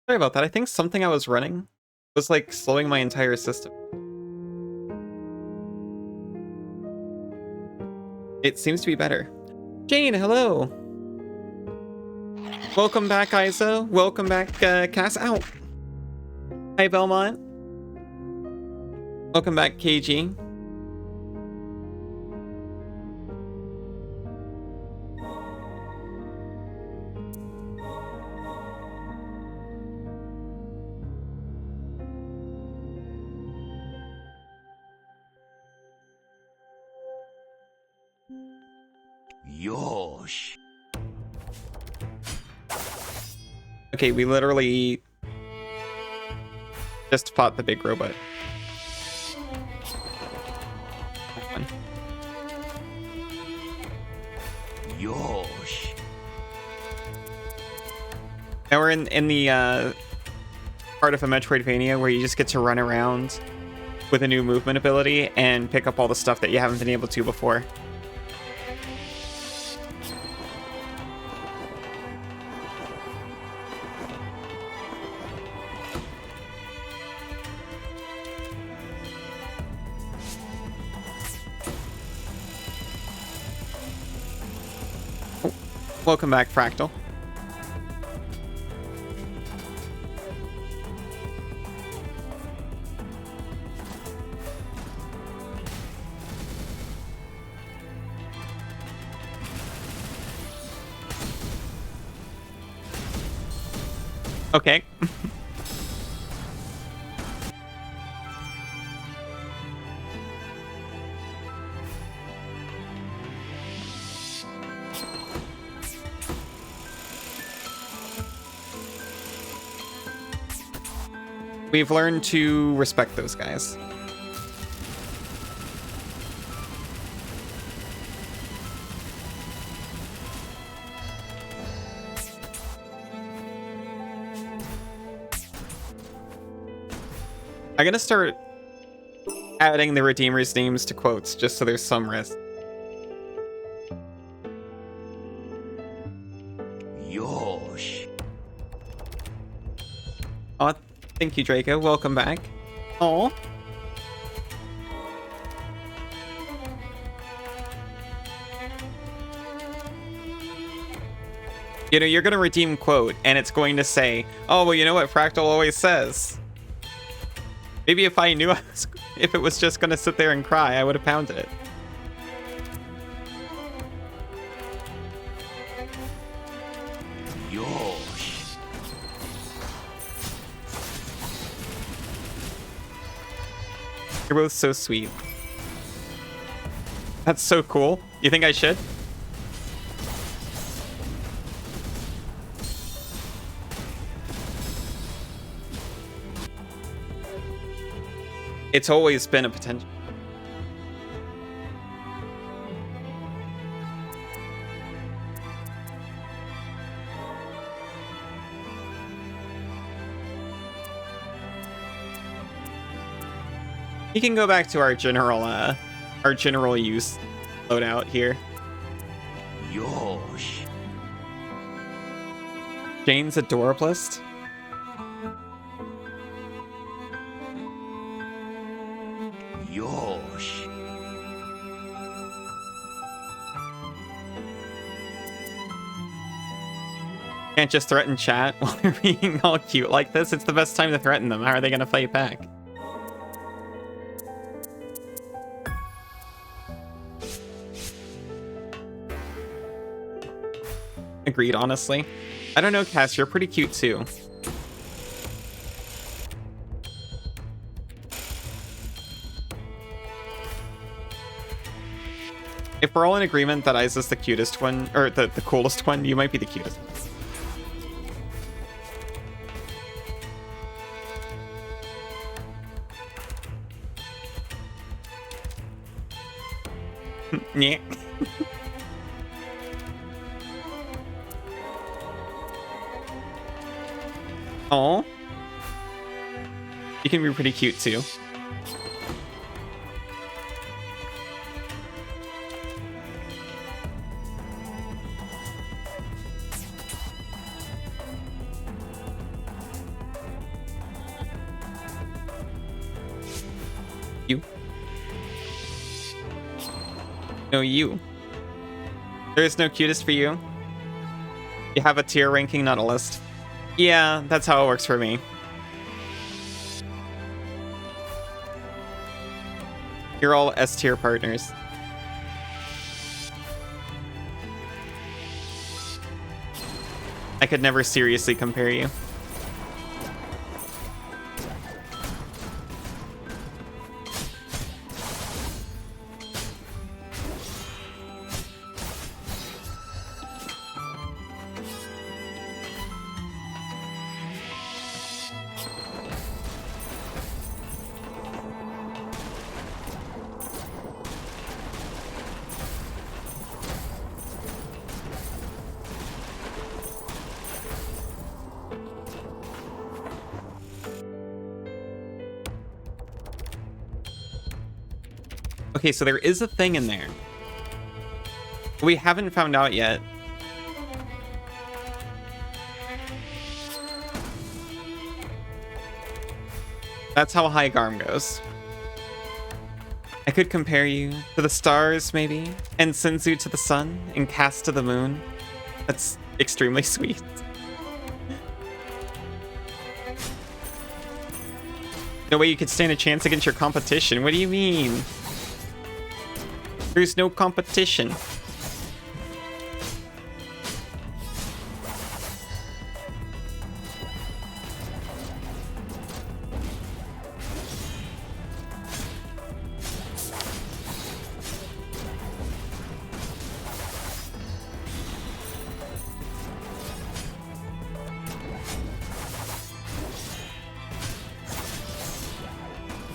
Sorry about that. I think something I was running was like slowing my entire system. It seems to be better. Jane, hello. Welcome back, Isa. Welcome back, Cass. Ow. Hi, Belmont. Welcome back, KG. Yosh. Okay, we literally just fought the big robot. Fun. Yosh. Now we're in the part of a Metroidvania where you just get to run around with a new movement ability and pick up all the stuff that you haven't been able to before. Welcome back, Fractal. Okay. We've learned to respect those guys. I'm gonna start adding the Redeemer's names to quotes just so there's some risk. Yosh. Oh, thank you, Draco. Welcome back. Oh. You know, you're gonna redeem quote, and it's going to say, "Oh, well, you know what Fractal always says." Maybe if I knew if it was just gonna sit there and cry, I would have pounded it. Yosh. You're both so sweet. That's so cool. You think I should? It's always been a potential. We can go back to our general use loadout here. Yosh. Jane's Adorablest. Yosh. Can't just threaten chat while they're being all cute like this. It's the best time to threaten them. How are they gonna fight back? Agreed, honestly. I don't know, Cass, you're pretty cute too. If we're all in agreement that Isa's the cutest one, or the coolest one, you might be the cutest. Yeah. Oh, you can be pretty cute too. You. No, you. There is no cutest for you. You have a tier ranking, not a list. Yeah, that's how it works for me. You're all S tier partners. I could never seriously compare you. Okay, so there is a thing in there. We haven't found out yet. That's how high Garm goes. I could compare you to the stars, maybe, and Senzu to the sun, and Cass to the moon. That's extremely sweet. No way you could stand a chance against your competition. What do you mean? There's no competition.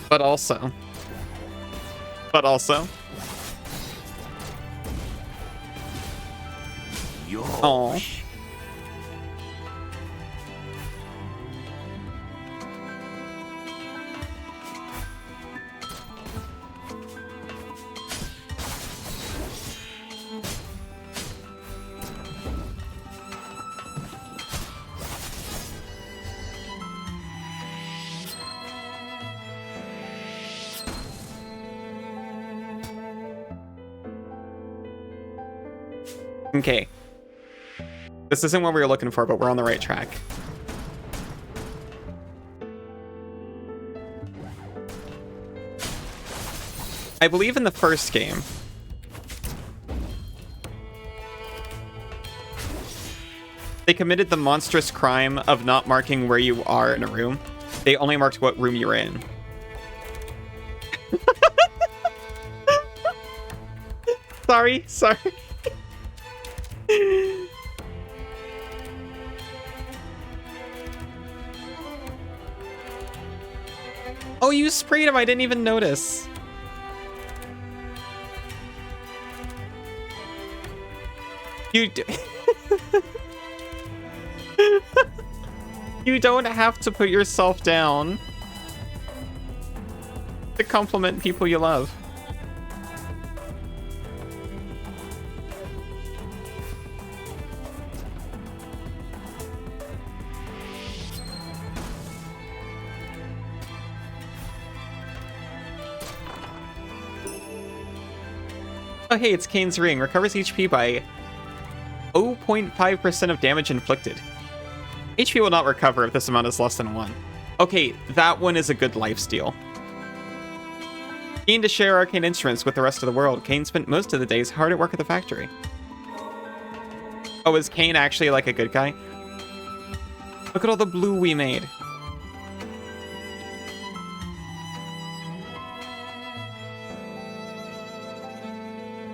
But also. Oh. Okay. This isn't what we were looking for, but we're on the right track. I believe in the first game, they committed the monstrous crime of not marking where you are in a room. They only marked what room you're in. Sorry. Oh, you sprayed him. I didn't even notice. You You don't have to put yourself down to compliment people you love. Oh hey, it's Kane's ring. Recovers HP by 0.5% of damage inflicted. HP will not recover if this amount is less than 1. Okay, that one is a good lifesteal. Keen to share arcane instruments with the rest of the world, Kane spent most of the days hard at work at the factory. Oh, is Kane actually like a good guy? Look at all the blue we made.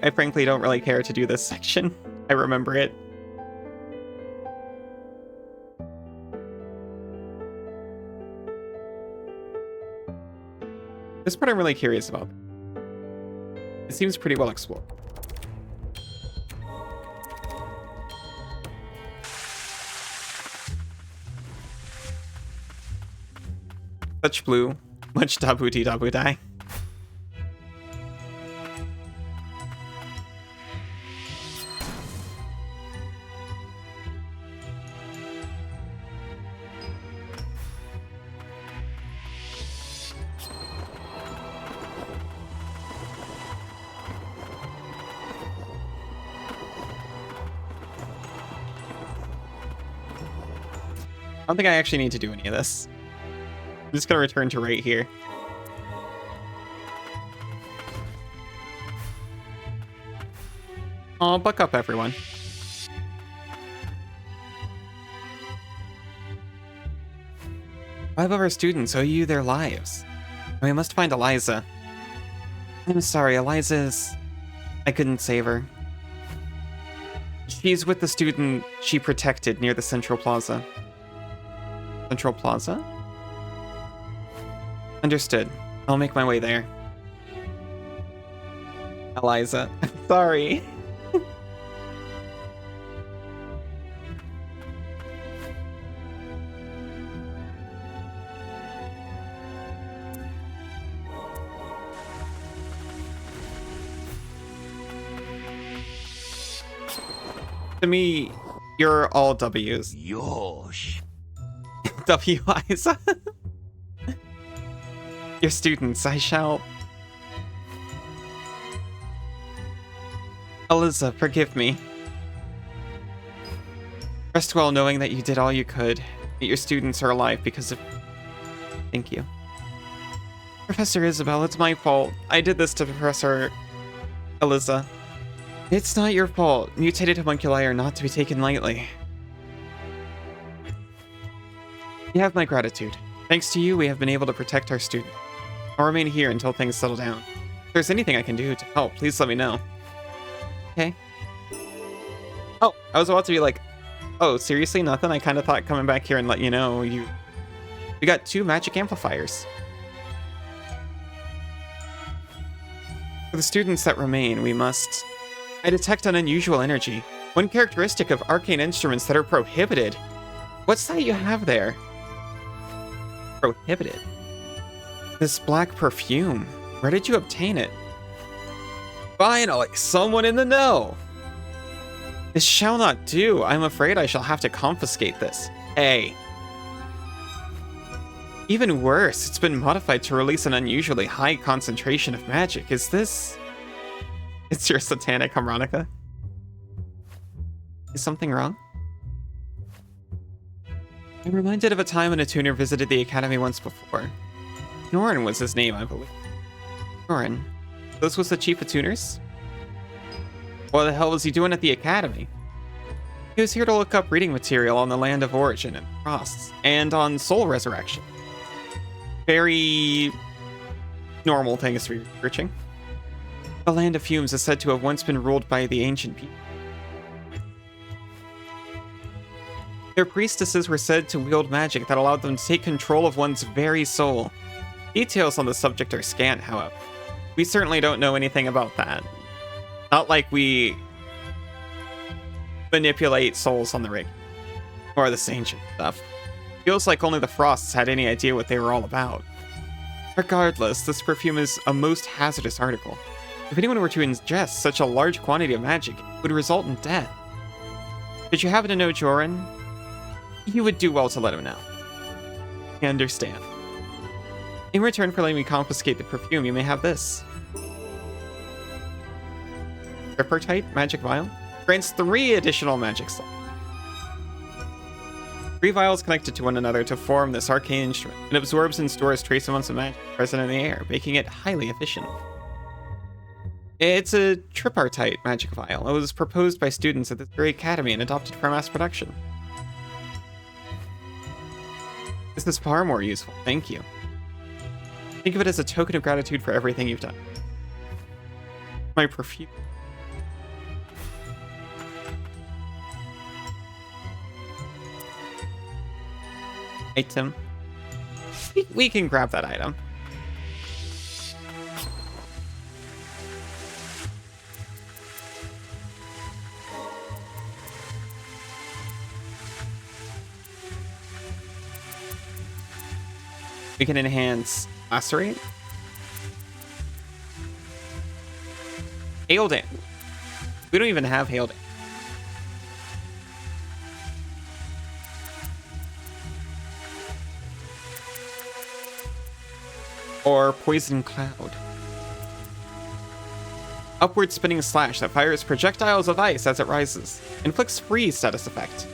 I frankly don't really care to do this section. I remember it. This part I'm really curious about. It seems pretty well explored. Such blue, much dabuti dabudai. don't think I actually need to do any of this. I'm just gonna return to right here. Aw, buck up, everyone. 5 of our students owe you their lives. We must find Eliza. I'm sorry, Eliza's... I couldn't save her. She's with the student she protected near the Central Plaza. Central Plaza? Understood. I'll make my way there. Eliza. Sorry. To me, you're all W's. Yosh. W-I's. Your students, I shall... Eliza, forgive me. Rest well knowing that you did all you could, that your students are alive because of... Thank you. Professor Isabel, it's my fault. I did this to Professor... Eliza. It's not your fault. Mutated homunculi are not to be taken lightly. You have my gratitude. Thanks to you, we have been able to protect our student. I'll remain here until things settle down. If there's anything I can do to help, please let me know. Okay. Oh, I was about to be like, oh, seriously, nothing? I kind of thought coming back here and let you know we got 2 magic amplifiers. For the students that remain, we must... I detect an unusual energy. One characteristic of arcane instruments that are prohibited. What's that you have there? Prohibited. This black perfume. Where did you obtain it? Finally, someone in the know. This shall not do. I'm afraid I shall have to confiscate this. Hey. Even worse, it's been modified to release an unusually high concentration of magic. Is this... It's your satanic harmonica? Is something wrong? I'm reminded of a time when a tuner visited the academy once before. Norin was his name, I believe. Norin. This was the chief of tuners? What the hell was he doing at the academy? He was here to look up reading material on the Land of Origin and Frosts, and on Soul Resurrection. Very... normal things to be researching. The Land of Fumes is said to have once been ruled by the ancient people. Their priestesses were said to wield magic that allowed them to take control of one's very soul. Details on the subject are scant, however. We certainly don't know anything about that. Not like we manipulate souls on the rig, or this ancient stuff. Feels like only the Frosts had any idea what they were all about. Regardless, this perfume is a most hazardous article. If anyone were to ingest such a large quantity of magic, it would result in death. Did you happen to know Joran? You would do well to let him know. I understand. In return for letting me confiscate the perfume, you may have this. Tripartite magic vial grants 3 additional magic slots. 3 vials connected to one another to form this arcane instrument. It absorbs and stores trace amounts of magic present in the air, making it highly efficient. It's a tripartite magic vial. It was proposed by students at this very academy and adopted for mass production. This is far more useful, thank you. Think of it as a token of gratitude for everything you've done. My perfume. Item. We can grab that item. We can enhance Lacerate. Hail Dance. We don't even have Hail Dance. Or Poison Cloud. Upward spinning slash that fires projectiles of ice as it rises. Inflicts freeze status effect.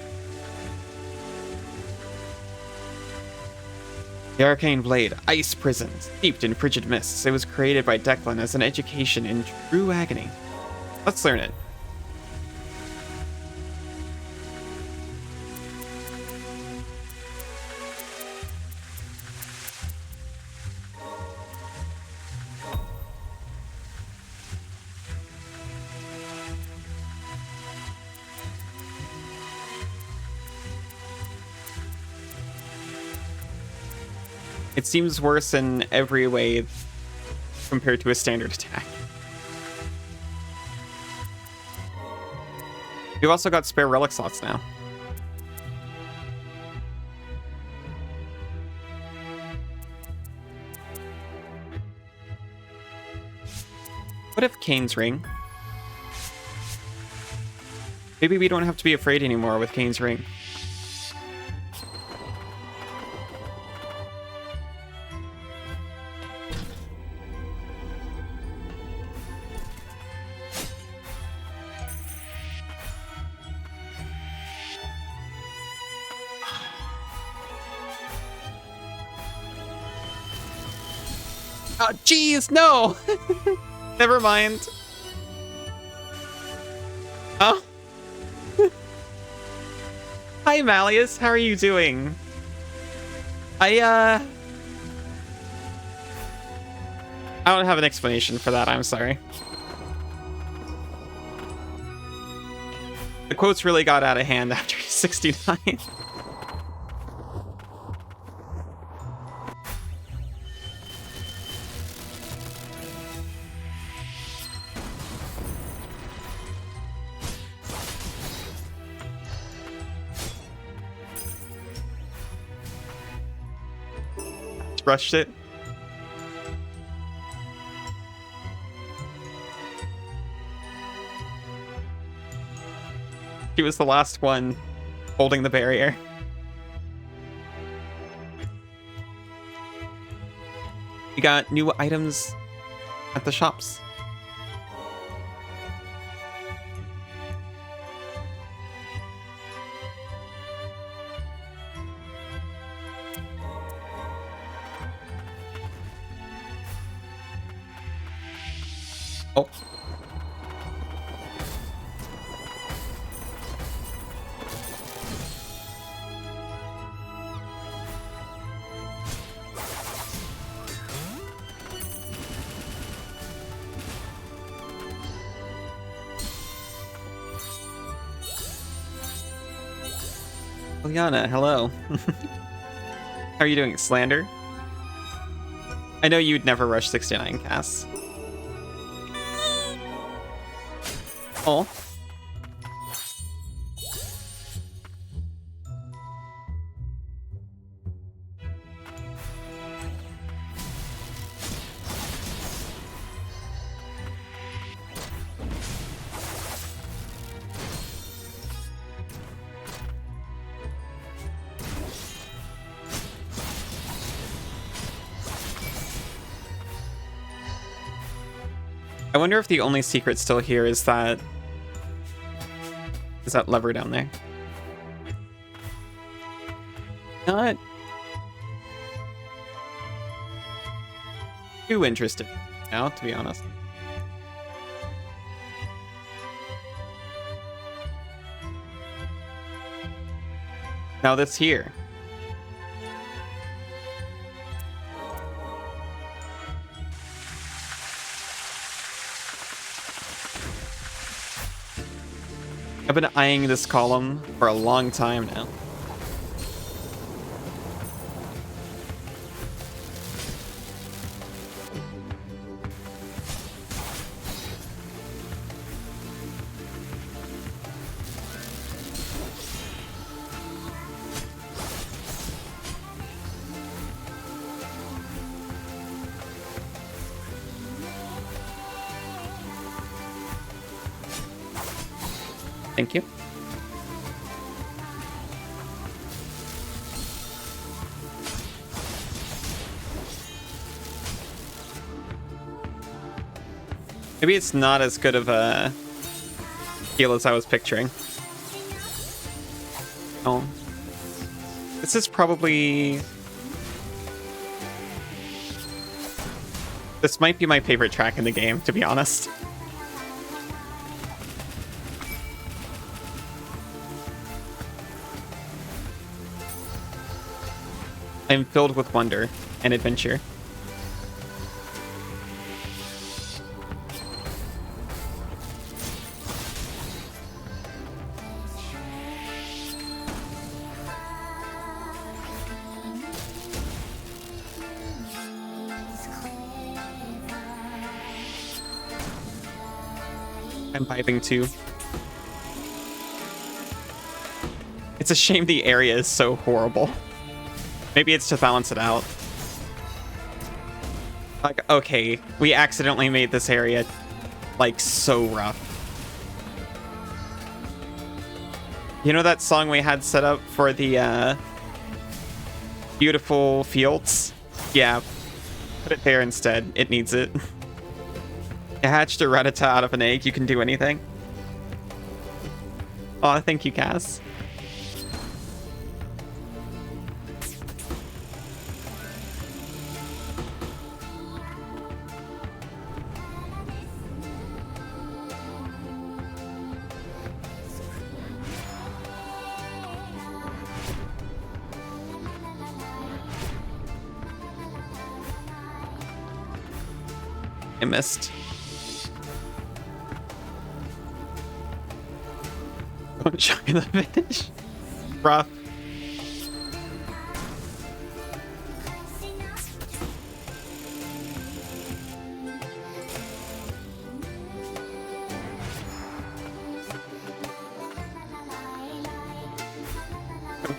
The arcane blade, ice prison, steeped in frigid mists. It was created by Declan as an education in true agony. Let's learn it. It seems worse in every way compared to a standard attack. We've also got spare relic slots now. What if Kane's ring? Maybe we don't have to be afraid anymore with Kane's ring. Oh, jeez, no! Never mind. Oh. Hi, Malleus. How are you doing? I don't have an explanation for that. I'm sorry. The quotes really got out of hand after he's 69. Rushed it. She was the last one holding the barrier. We got new items at the shops. Oh. Liana, hello. How are you doing, Slander? I know you'd never rush 69 casts. Oh. I wonder if the only secret still here is that lever down there. Not too interested now, to be honest. Now this here. I've been eyeing this column for a long time now. Thank you. Maybe it's not as good of a heal as I was picturing. Oh. This is probably This might be my favorite track in the game, to be honest. I'm filled with wonder and adventure. I'm vibing too. It's a shame the area is so horrible. Maybe it's to balance it out. Like, okay, we accidentally made this area, like, so rough. You know that song we had set up for the, beautiful fields? Yeah, put it there instead. It needs it. You hatched a Rattata out of an egg. You can do anything. Aw, thank you, Cass. I missed. Don't shock in the finish. Rough.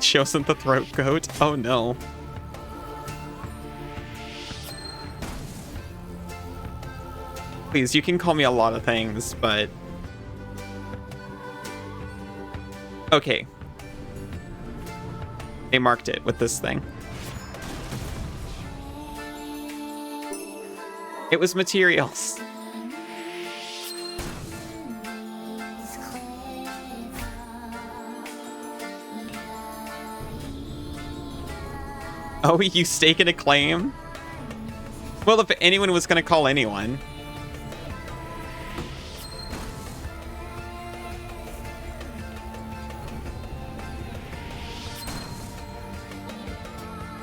She wasn't the throat goat. Oh no. Please, you can call me a lot of things, but... Okay. They marked it with this thing. It was materials. Oh, you stake in a claim? Well, if anyone was gonna call anyone...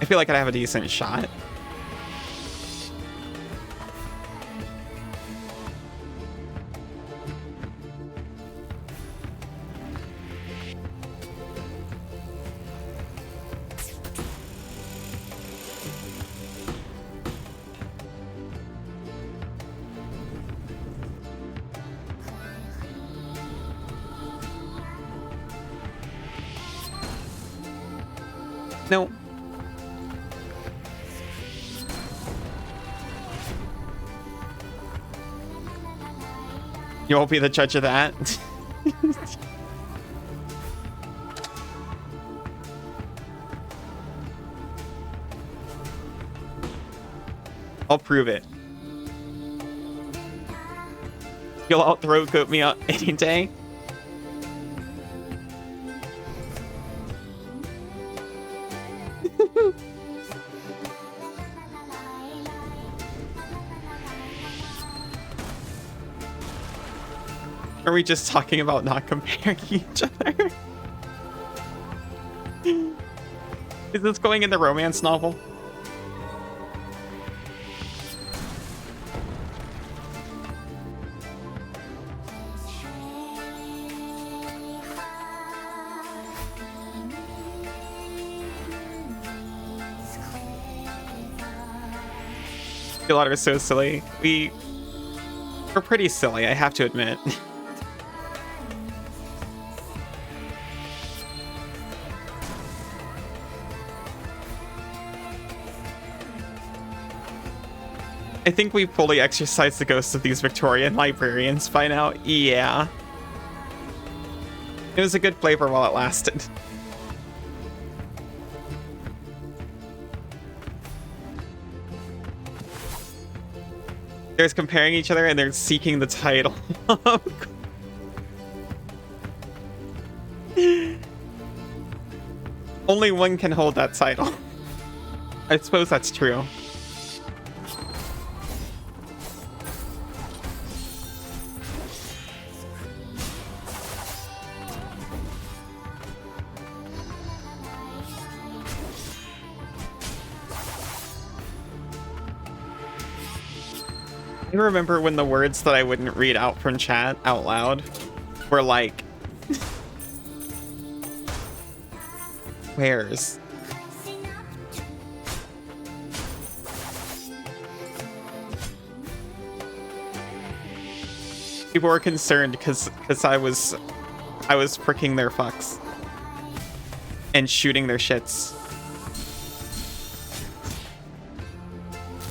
I feel like I'd have a decent shot. No. You won't be the judge of that. I'll prove it. You'll out throat goat me up any day. Are we just talking about not comparing each other? Is this going in the romance novel? A lot of are so silly. We're pretty silly, I have to admit. I think we fully exercised the ghosts of these Victorian librarians by now. Yeah. It was a good flavor while it lasted. There's comparing each other and they're seeking the title. Only one can hold that title. I suppose that's true. I remember when the words that I wouldn't read out from chat out loud were like, where's? People were concerned because I was pricking their fucks and shooting their shits.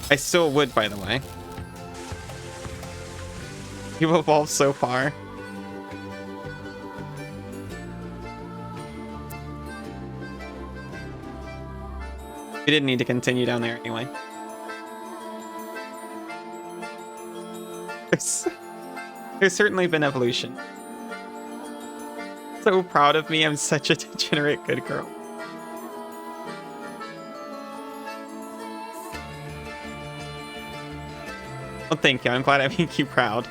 I still would, by the way. You've evolved so far. We didn't need to continue down there anyway. There's certainly been evolution. So proud of me, I'm such a degenerate good girl. Well, thank you, I'm glad I make you proud.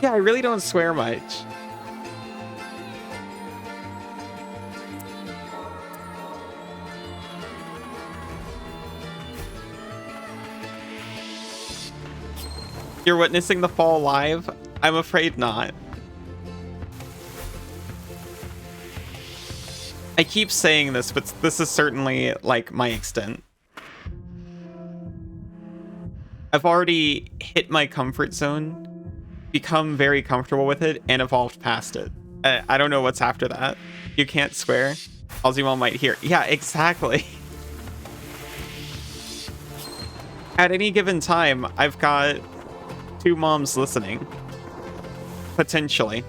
Yeah, I really don't swear much. You're witnessing the fall live? I'm afraid not. I keep saying this, but this is certainly like my extent. I've already hit my comfort zone, become very comfortable with it, and evolved past it. I don't know what's after that. You can't swear. Ozzy might hear. Yeah, exactly. At any given time, I've got 2 moms listening. Potentially.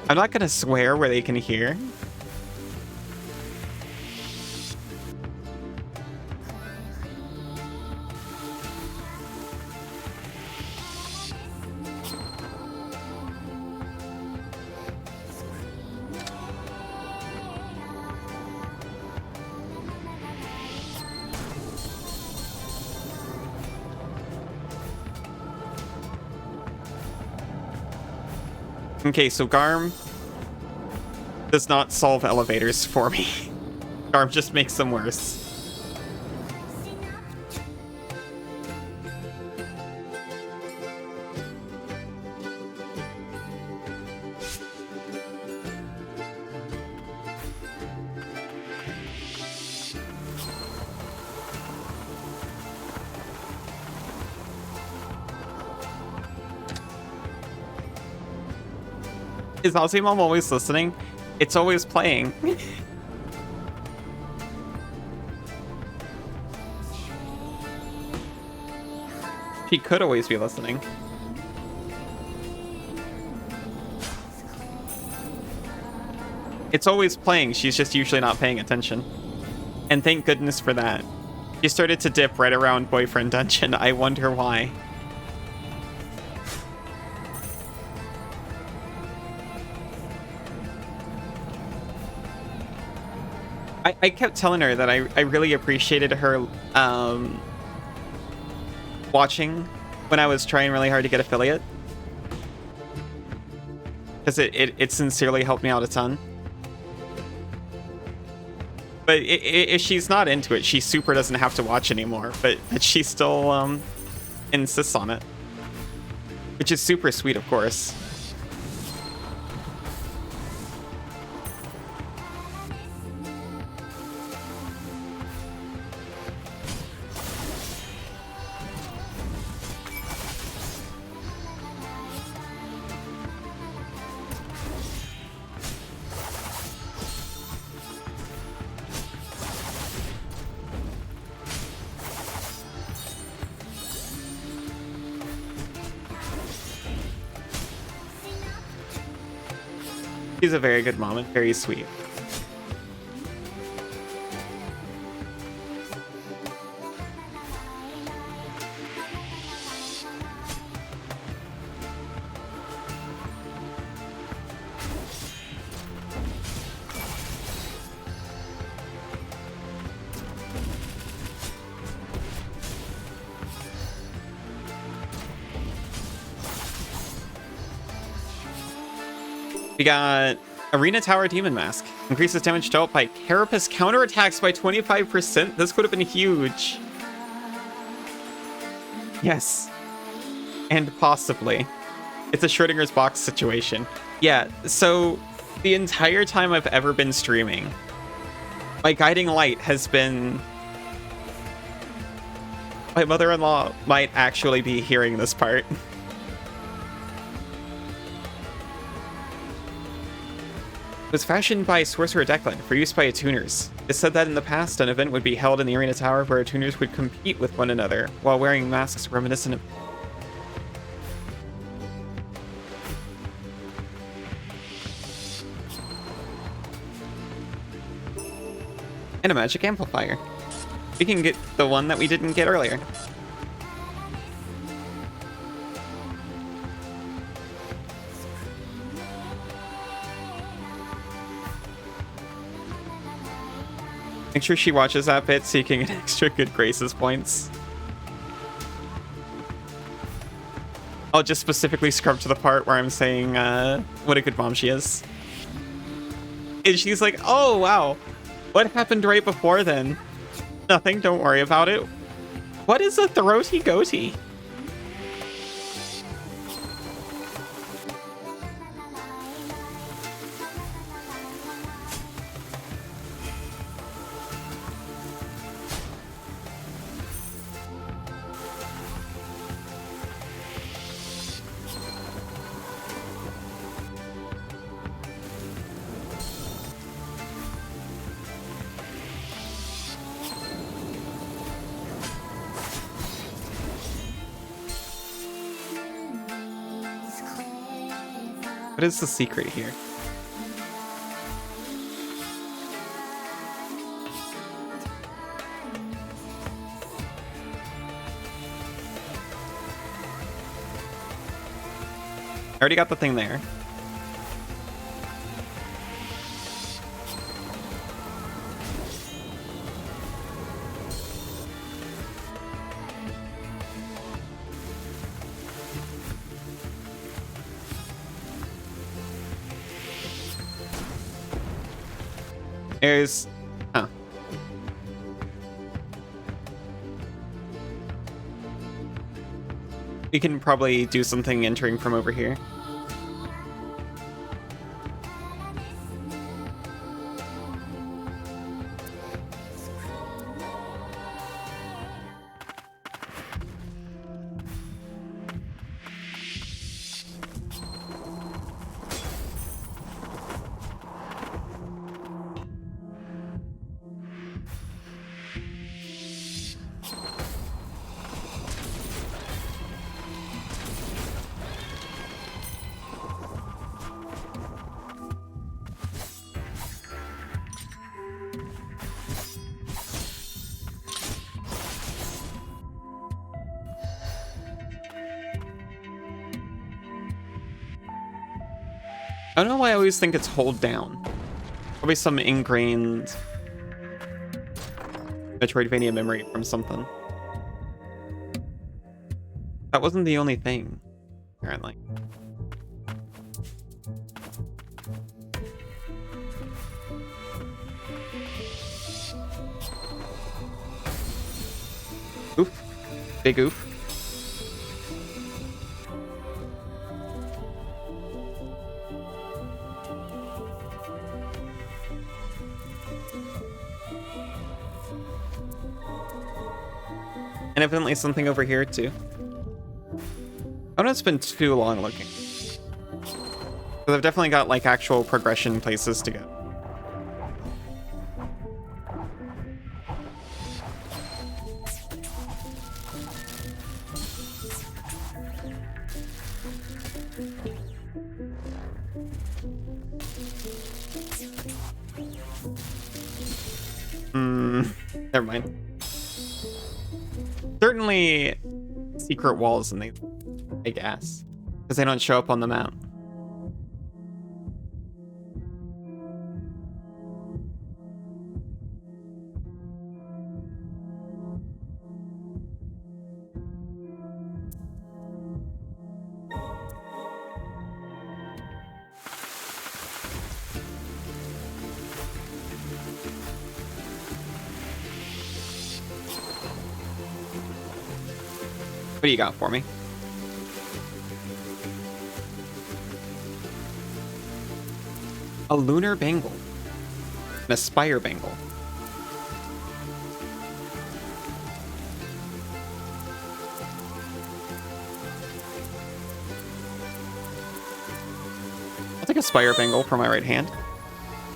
I'm not gonna swear where they can hear. Okay, so Garm does not solve elevators for me. Garm just makes them worse. Is Aussie Mom always listening? It's always playing. She could always be listening. It's always playing, she's just usually not paying attention. And thank goodness for that. She started to dip right around Boyfriend Dungeon. I wonder why. I kept telling her that I really appreciated her watching when I was trying really hard to get affiliate. Because it sincerely helped me out a ton. But if she's not into it, she super doesn't have to watch anymore. But she still insists on it. Which is super sweet, of course. She's a very good mom and very sweet. We got Arena Tower Demon Mask. Increases damage dealt by Carapace counterattacks by 25%. This could have been huge. Yes. And possibly. It's a Schrodinger's box situation. Yeah, so the entire time I've ever been streaming, my guiding light has been... My mother-in-law might actually be hearing this part. It was fashioned by Sorcerer Declan for use by attuners. It said that in the past, an event would be held in the Arena Tower where attuners would compete with one another while wearing masks reminiscent of... And a magic amplifier. We can get the one that we didn't get earlier. Make sure she watches that bit so you can get extra good graces points. I'll just specifically scrub to the part where I'm saying what a good mom she is. And she's like, oh, wow. What happened right before then? Nothing, don't worry about it. What is a throaty goatee? What is the secret here? I already got the thing there. There's... Huh. We can probably do something entering from over here. I don't know why I always think it's hold down. Probably some ingrained Metroidvania memory from something. That wasn't the only thing, apparently. Oof. Big oof. And evidently something over here too. I don't spend too long looking. Because I've definitely got like actual progression places to go. Never mind. Certainly secret walls in the big ass. Because they don't show up on the map. What do you got for me? A lunar bangle. An aspire bangle. I'll take a spire bangle for my right hand.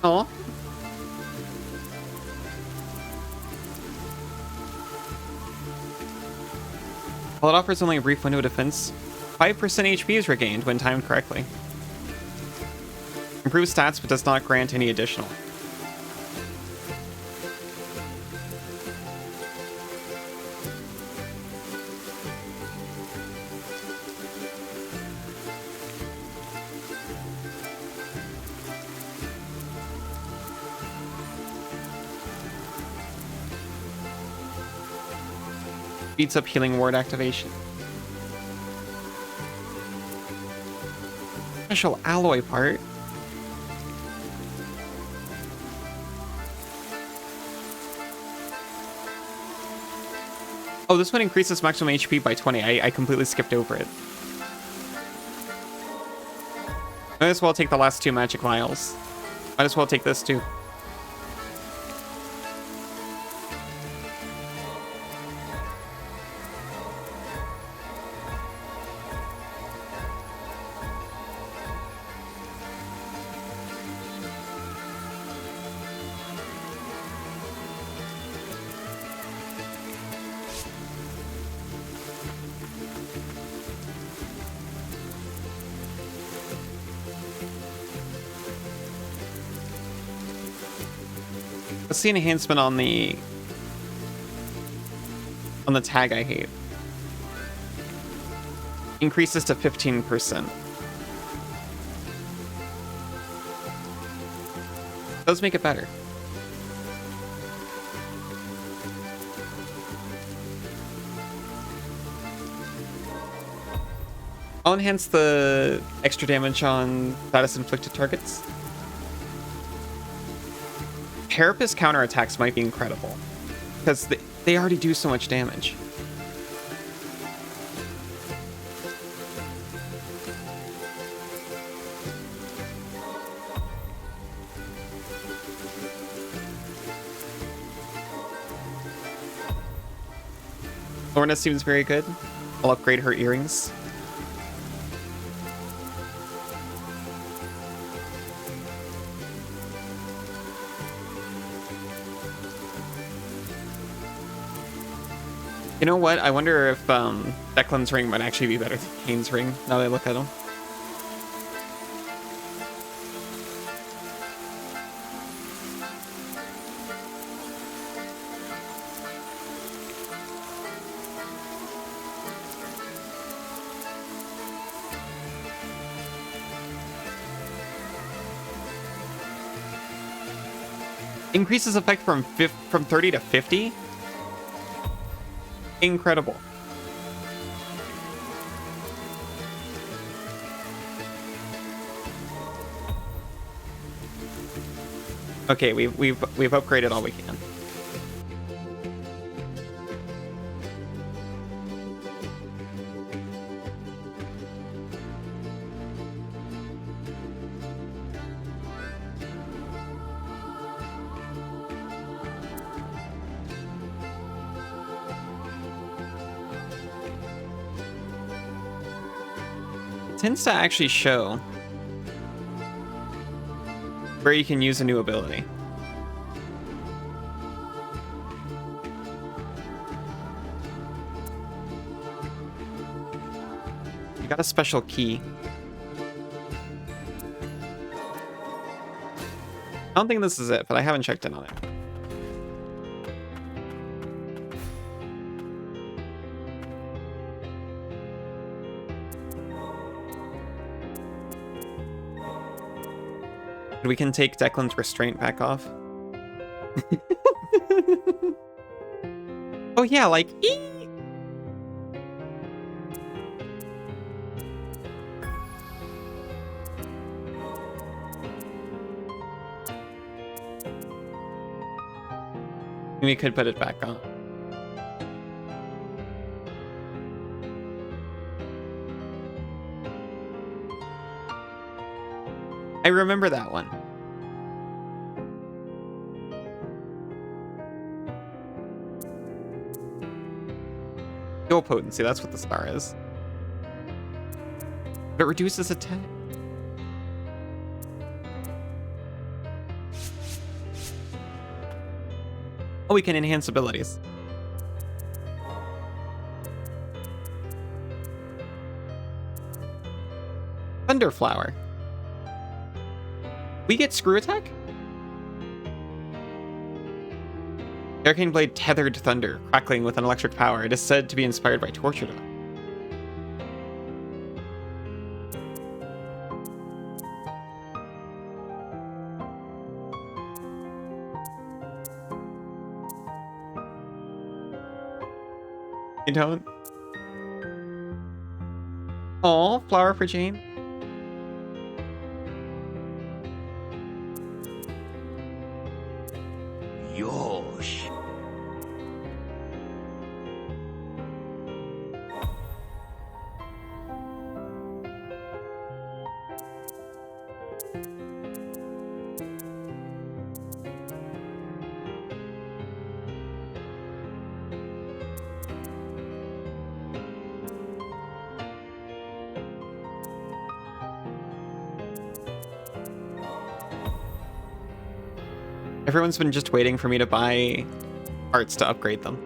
Oh. While it offers only a brief window of defense, 5% HP is regained when timed correctly. Improves stats but does not grant any additional. Speeds up healing ward activation. Special alloy part. Oh, this one increases maximum HP by 20. I completely skipped over it. Might as well take the last two magic vials. Might as well take this too. Let's see an enhancement on the tag I hate. Increases to 15%. Does make it better. I'll enhance the extra damage on status inflicted targets. Carapace counterattacks might be incredible, because they already do so much damage. Lorna seems very good. I'll upgrade her earrings. You know what? I wonder if Declan's ring might actually be better than Kane's ring, now that I look at him. Increases effect from 30 to 50? Incredible. Okay, we've upgraded all we can. Tends to actually show where you can use a new ability. You got a special key. I don't think this is it, but I haven't checked in on it. We can take Declan's restraint back off. Oh yeah, like ee! We could put it back on. I remember that one. Dual potency, that's what the star is. But it reduces attack. Oh, we can enhance abilities. Thunderflower. We get screw attack? Arcane Blade tethered thunder, crackling with an electric power. It is said to be inspired by Torture Dog. You don't? Oh, flower for Jane. Yosh. Everyone's been just waiting for me to buy arts to upgrade them.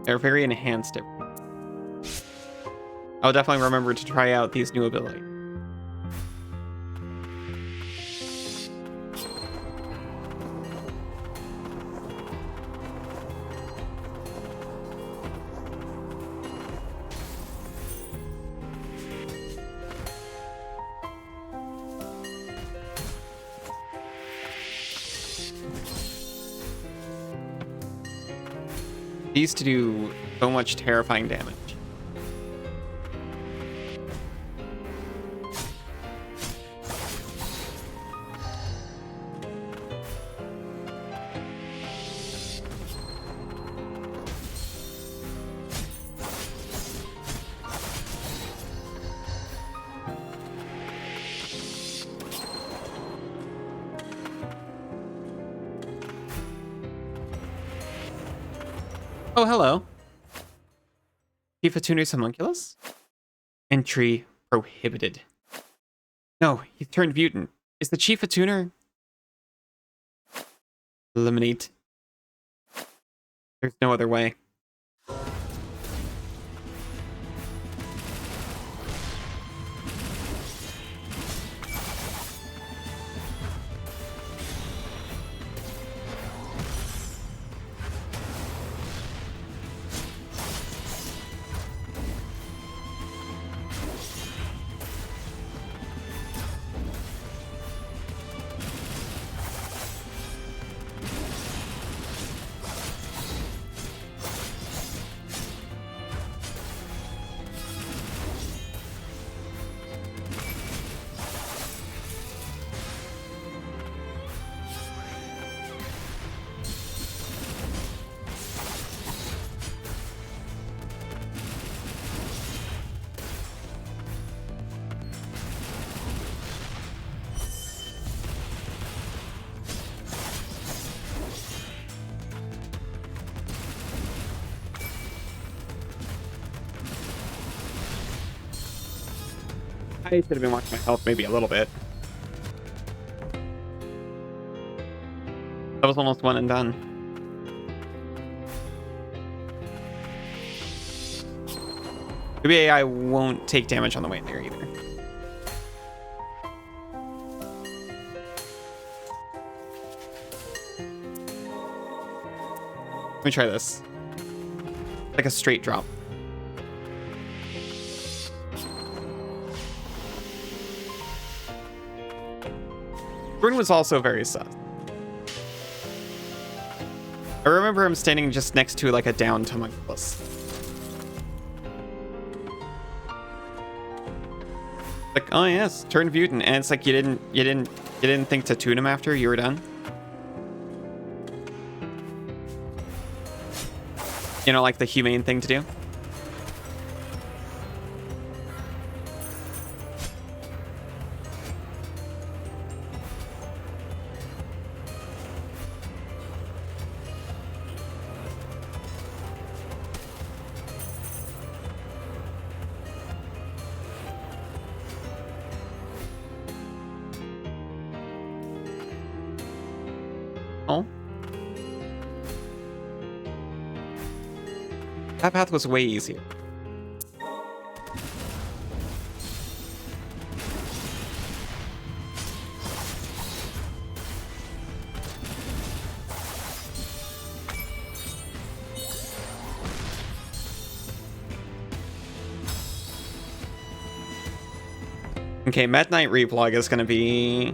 They're very enhanced. I'll definitely remember to try out these new abilities. These to do so much terrifying damage. Oh, hello. Chief Attuner's homunculus? Entry prohibited. No, he's turned mutant. Is the Chief Attuner? Eliminate. There's no other way. I should have been watching my health maybe a little bit. That was almost one and done. Maybe AI won't take damage on the way there either. Let me try this. Like a straight drop. Bruin was also very sus. I remember him standing just next to like a downed homunculus. Like, oh yes, turn mutant, and it's like you didn't think to tune him after you were done. You know, like the humane thing to do. Oh. That path was way easier. Okay, Meta Knight Replug is gonna be...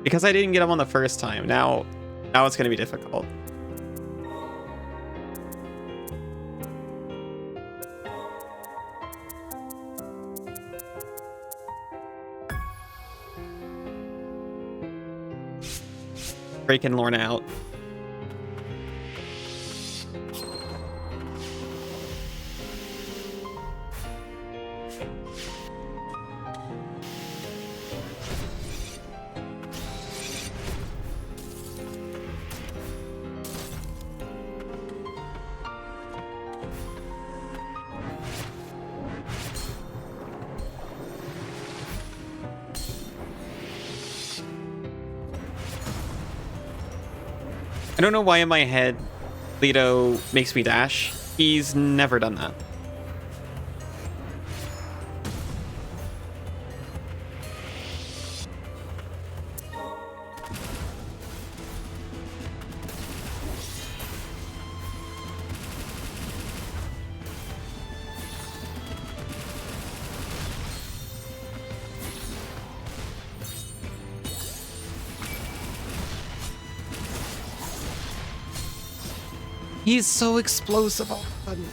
Because I didn't get him on the first time, now it's gonna be difficult. Breaking Lorna out. I don't know why in my head Lido makes me dash. He's never done that. He's so explosive all of a sudden.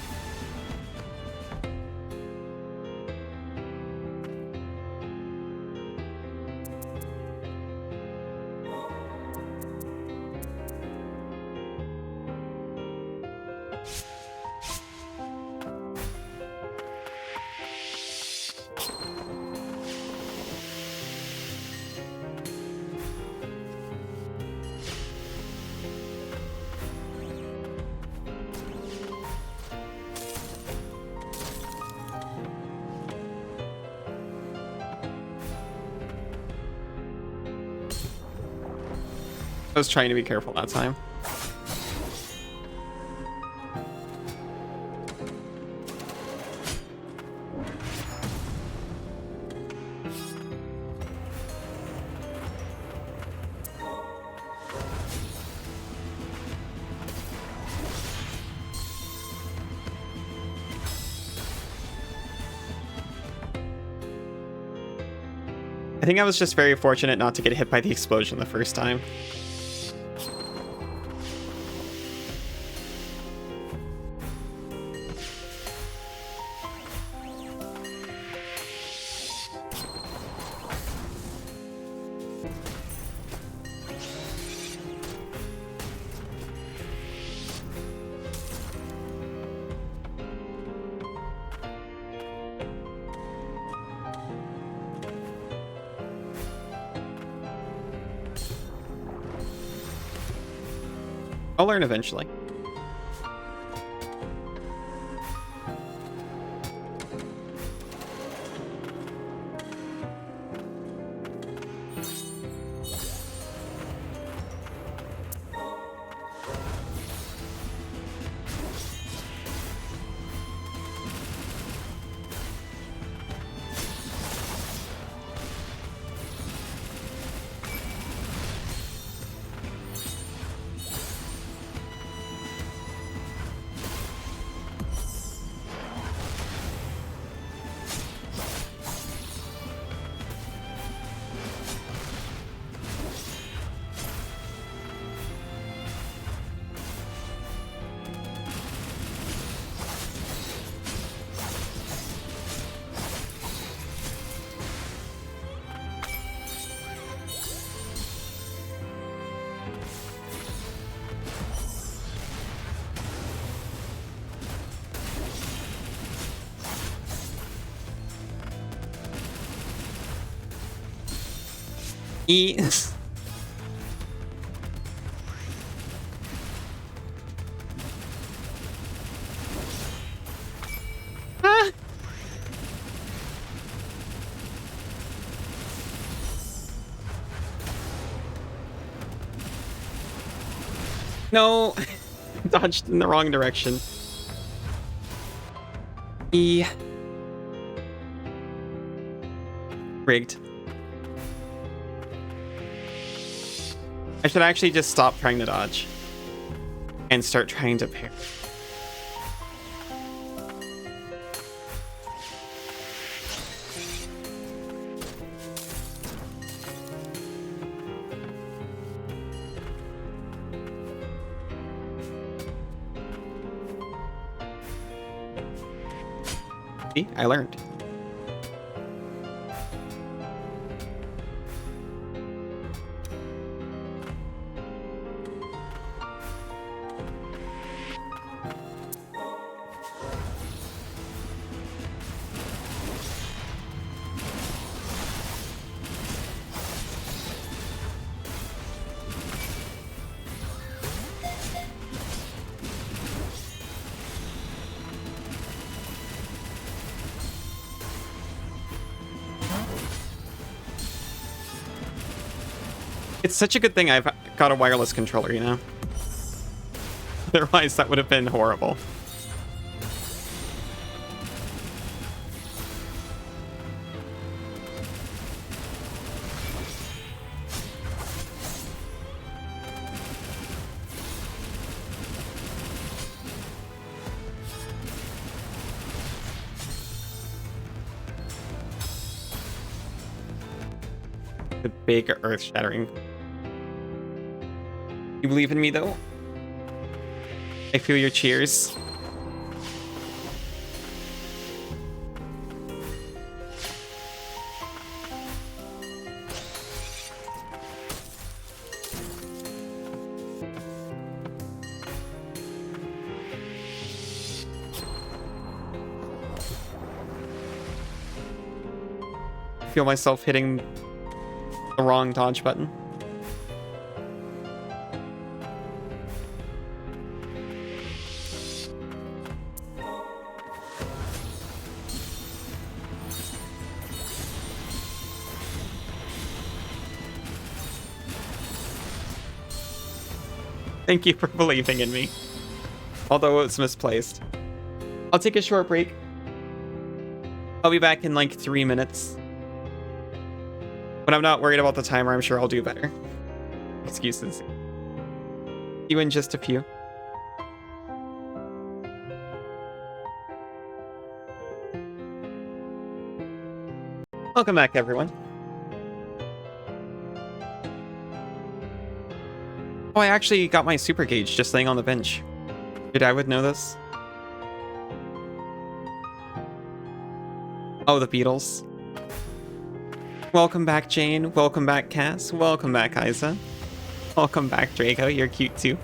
I was trying to be careful that time. I think I was just very fortunate not to get hit by the explosion the first time. I'll learn eventually. E. Ah. No. Dodged in the wrong direction. E. Rigged. I should actually just stop trying to dodge and start trying to parry. See, I learned. It's such a good thing I've got a wireless controller, you know? Otherwise, that would have been horrible. The big earth-shattering. You believe in me, though? I feel your cheers. I feel myself hitting the wrong dodge button. Thank you for believing in me. Although it's misplaced. I'll take a short break. I'll be back in like 3 minutes. When I'm not worried about the timer, I'm sure I'll do better. Excuses. See you in just a few. Welcome back, everyone. Oh, I actually got my super gauge just laying on the bench. Dude, I would know this. Oh, the Beatles. Welcome back, Jane. Welcome back, Cass. Welcome back, Isa. Welcome back, Draco. You're cute, too.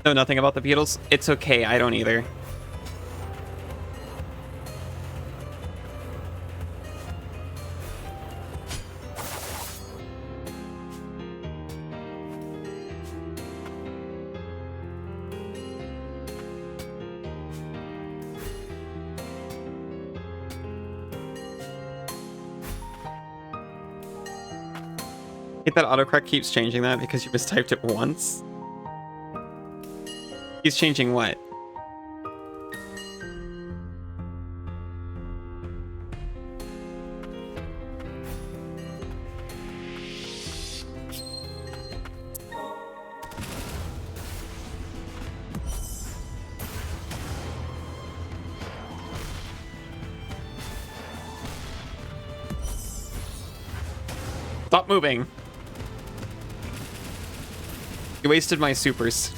Know nothing about the Beatles? It's okay, I don't either. I hate that autocorrect keeps changing that because you mistyped it once. He's changing what? Stop moving. You wasted my supers.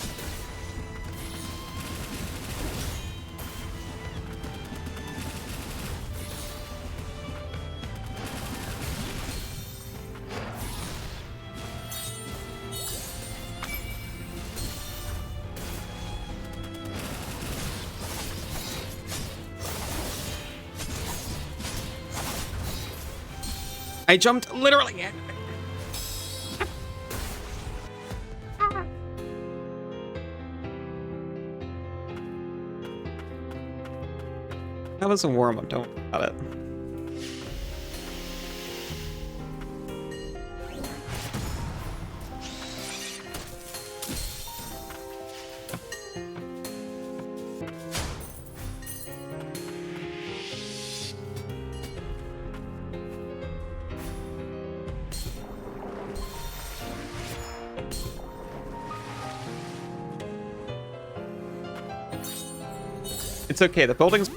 I jumped literally in. That was a warm-up, don't worry about it. It's okay, the building's...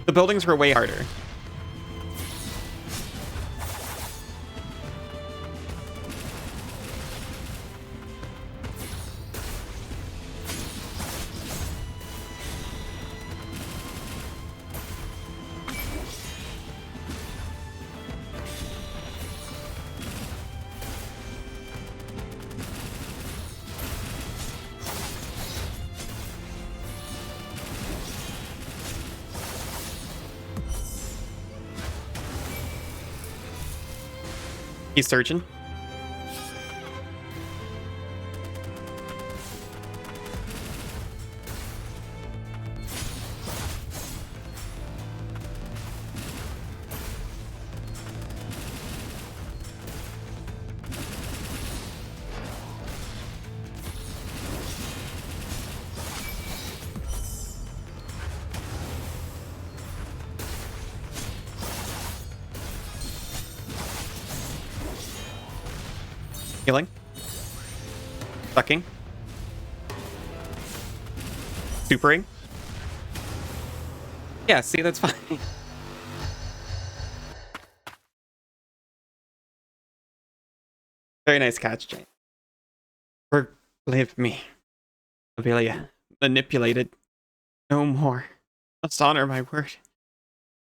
The buildings were way harder. He's surgeon. Healing. Sucking. Supering. Yeah, see, that's fine. Very nice catch, Jane. Forgive me, Abelia. Manipulated. No more. Must honor my word.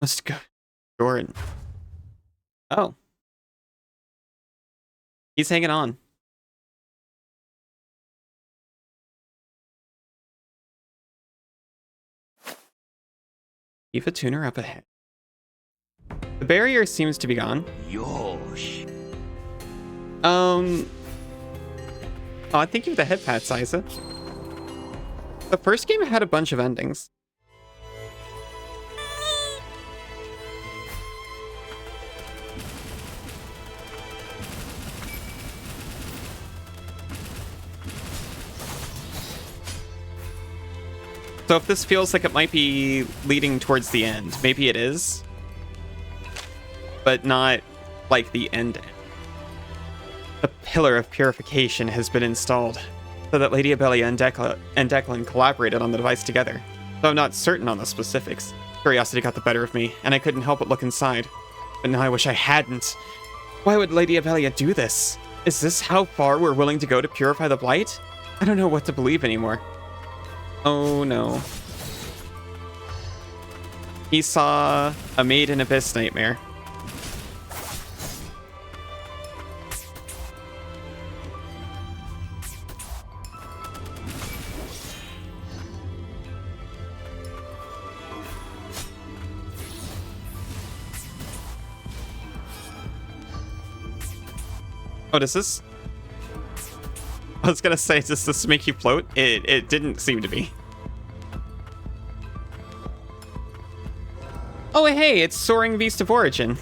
Must go. Jordan. Oh. He's hanging on. Keep a tuner up ahead. The barrier seems to be gone. Yosh. Oh, thank you for the head pats, Isa. The first game had a bunch of endings. So if this feels like it might be leading towards the end, maybe it is. But not like the end. The pillar of purification has been installed, so that Lady Abelia and Declan collaborated on the device together. Though I'm not certain on the specifics. Curiosity got the better of me, and I couldn't help but look inside. But now I wish I hadn't. Why would Lady Abelia do this? Is this how far we're willing to go to purify the Blight? I don't know what to believe anymore. Oh no. He saw a Made in Abyss nightmare. Oh, does this... I was gonna say, does this make you float? It didn't seem to be. Oh, hey, it's Soaring Beast of Origin.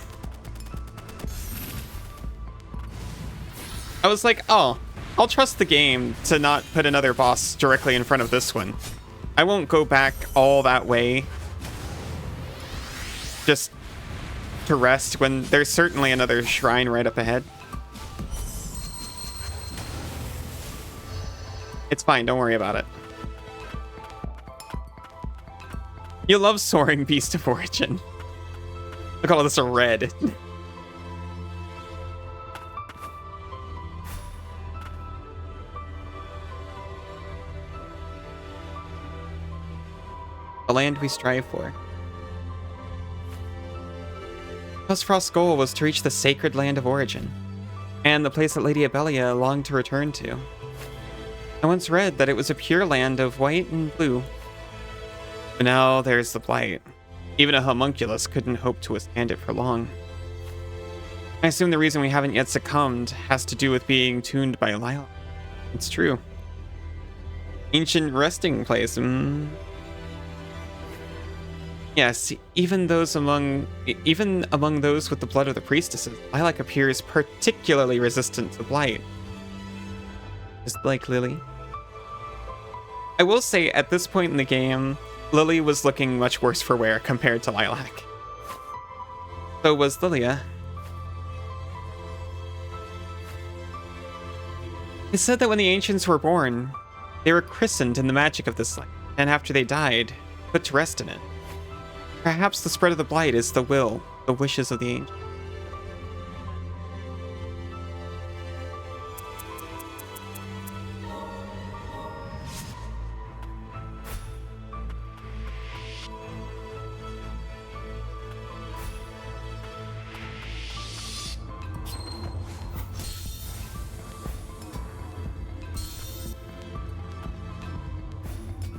I was like, oh, I'll trust the game to not put another boss directly in front of this one. I won't go back all that way just to rest when there's certainly another shrine right up ahead. It's fine, don't worry about it. You love Soaring Beast of Origin. Look at all this red. The land we strive for. Frost's goal was to reach the sacred land of origin, and the place that Lady Abelia longed to return to. I once read that it was a pure land of white and blue. But now there's the blight. Even a homunculus couldn't hope to withstand it for long. I assume the reason we haven't yet succumbed has to do with being tuned by Lilac. It's true. Ancient resting place. Yes, even among those with the blood of the priestesses, Lilac appears particularly resistant to blight. Just like Lily. I will say, at this point in the game, Lily was looking much worse for wear compared to Lilac. So was Lilia. It said that when the ancients were born, they were christened in the magic of this light, and after they died, put to rest in it. Perhaps the spread of the blight is the wishes of the ancients.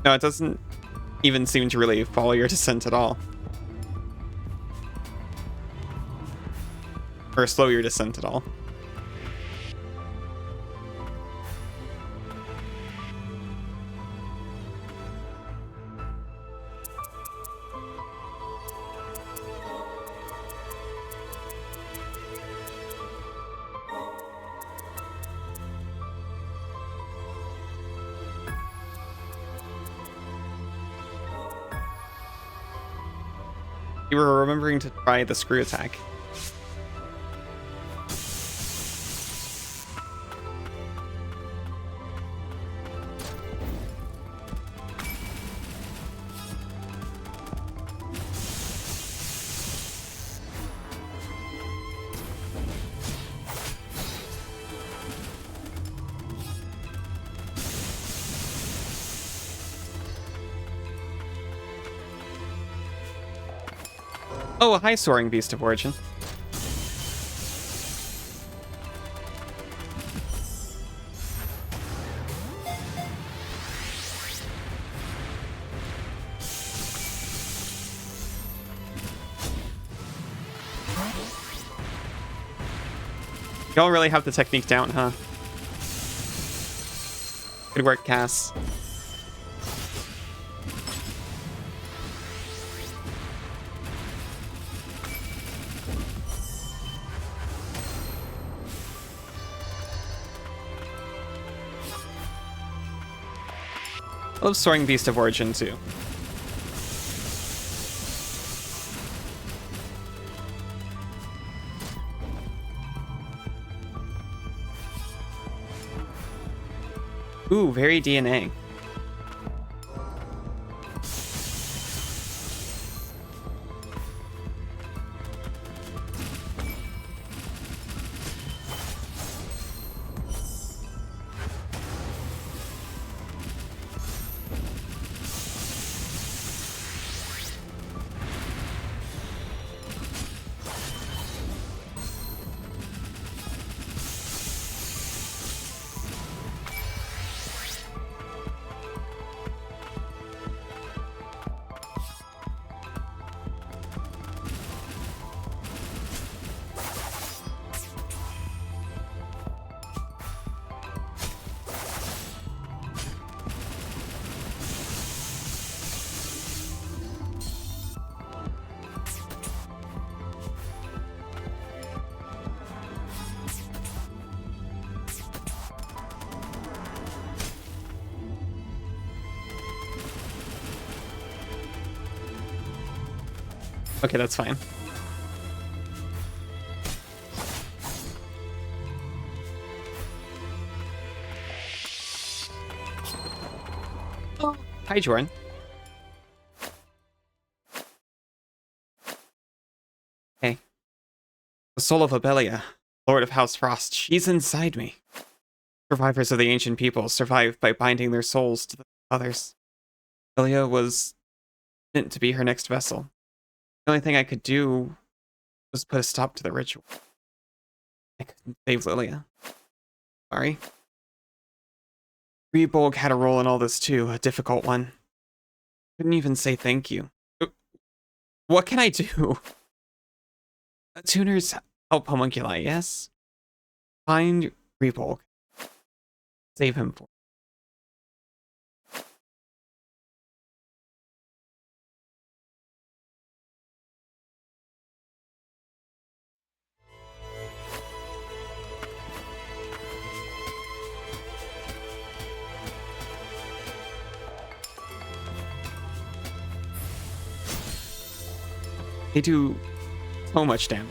No, it doesn't even seem to really follow your descent at all. Or slow your descent at all. You were remembering to try the screw attack. Oh, a high soaring beast of origin. Y'all really have the technique down, huh? Good work, Cass. I love Soaring Beast of Origin too. Ooh, very DNA. Okay, that's fine. Oh, hi, Jordan. Hey. The soul of Abelia, Lord of House Frost, she's inside me. Survivors of the ancient people survived by binding their souls to the others. Abelia was meant to be her next vessel. The only thing I could do was put a stop to the ritual. I couldn't save Lilia. Sorry. Rebolg had a role in all this too, a difficult one. Couldn't even say thank you. What can I do? Tuners help homunculi, yes? Find Rebolg. Save him for. They do so much damage.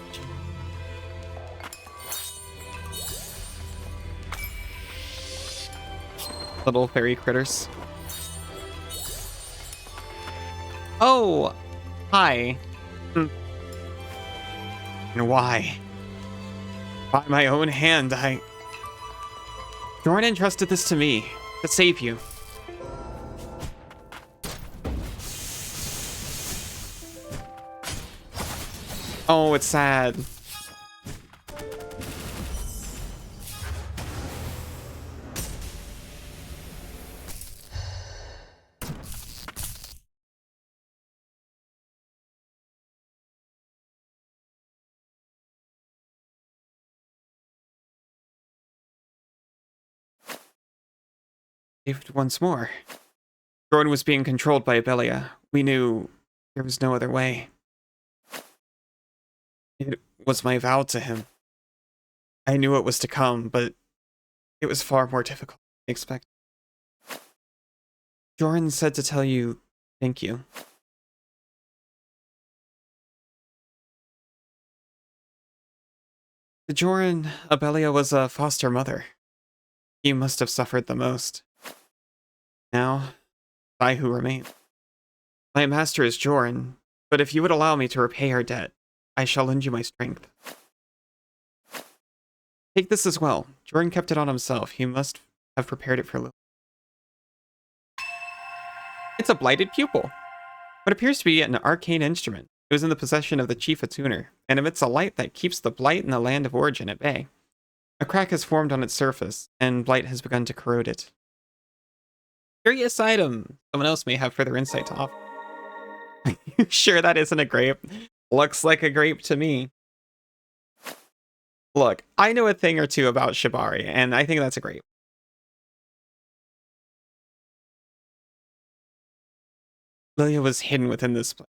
Little fairy critters. Oh! Hi. And why? By my own hand, Jordan entrusted this to me, to save you. Oh, it's sad. Saved once more. Jordan was being controlled by Abelia. We knew there was no other way. It was my vow to him. I knew it was to come, but it was far more difficult than I expected. Jordan said to tell you thank you. To Jordan, Abelia was a foster mother. He must have suffered the most. Now, I who remain. My master is Jordan, but if you would allow me to repay her debt, I shall lend you my strength. Take this as well. Jordan kept it on himself. He must have prepared it for Lily. It's a blighted pupil. What appears to be an arcane instrument. It was in the possession of the chief attuner, and emits a light that keeps the blight in the land of origin at bay. A crack has formed on its surface, and blight has begun to corrode it. Curious item. Someone else may have further insight to offer. Are you sure that isn't a grape? Looks like a grape to me. Look, I know a thing or two about Shibari, and I think that's a grape. Lilia was hidden within this place,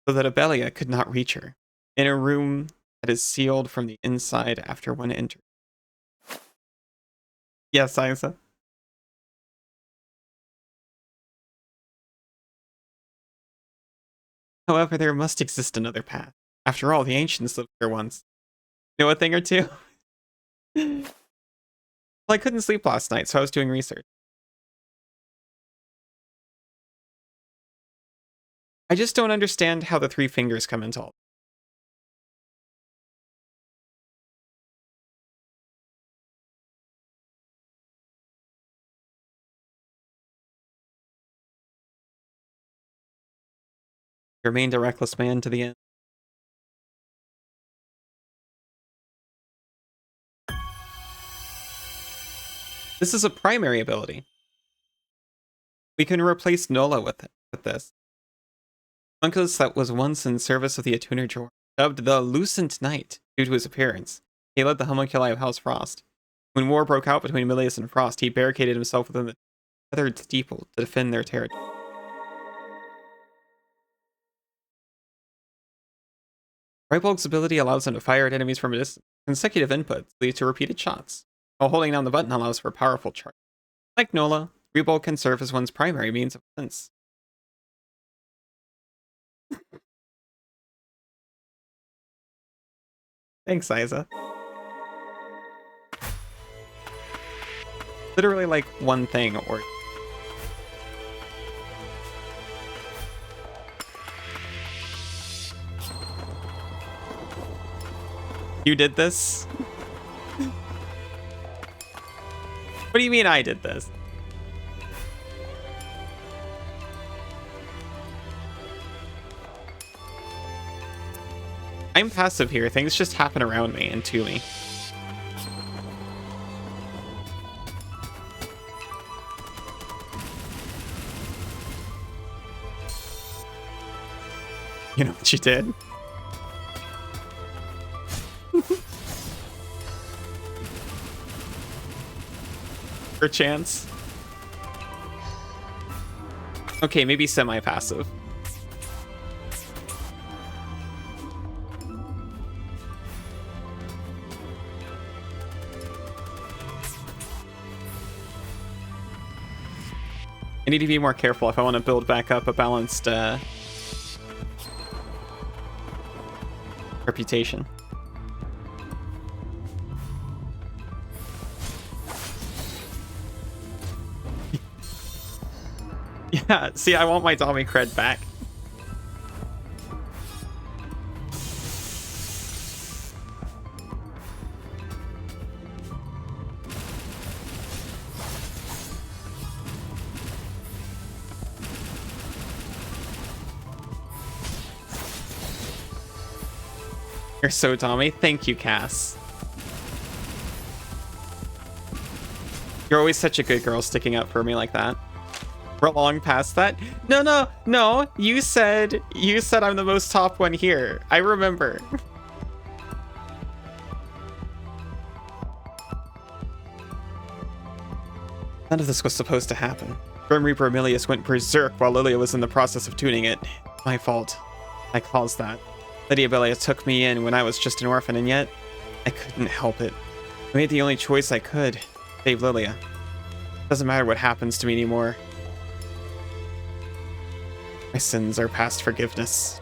so that Abelia could not reach her, in a room that is sealed from the inside after one enters. Yes, Isa. However, there must exist another path. After all, the ancients lived here once. Know a thing or two? Well, I couldn't sleep last night, so I was doing research. I just don't understand how the three fingers come into all. He remained a reckless man to the end. This is a primary ability. We can replace Nola with this. Uncas that was once in service of the Attuner Jordan, dubbed the Lucent Knight due to his appearance. He led the homunculi of House Frost. When war broke out between Milius and Frost, he barricaded himself within the feathered steeple to defend their territory. Ripolk's ability allows him to fire at enemies from a distance. Consecutive inputs lead to repeated shots, while holding down the button allows for powerful charge. Like Nola, Rebolg can serve as one's primary means of defense. Thanks, Isa. Literally like one thing, or... You did this? What do you mean I did this? I'm passive here. Things just happen around me and to me. You know what you did? For chance. Okay, maybe semi-passive. I need to be more careful if I want to build back up a balanced reputation. Yeah, see, I want my Dami cred back. You're so Dami. Thank you, Cass. You're always such a good girl sticking up for me like that. We're long past that. No. You said I'm the most top one here. I remember. None of this was supposed to happen. Grim Reaper Emilius went berserk while Lilia was in the process of tuning it. My fault. I caused that. Lydia Belia took me in when I was just an orphan, and yet I couldn't help it. I made the only choice I could. Save Lilia. Doesn't matter what happens to me anymore. My sins are past forgiveness.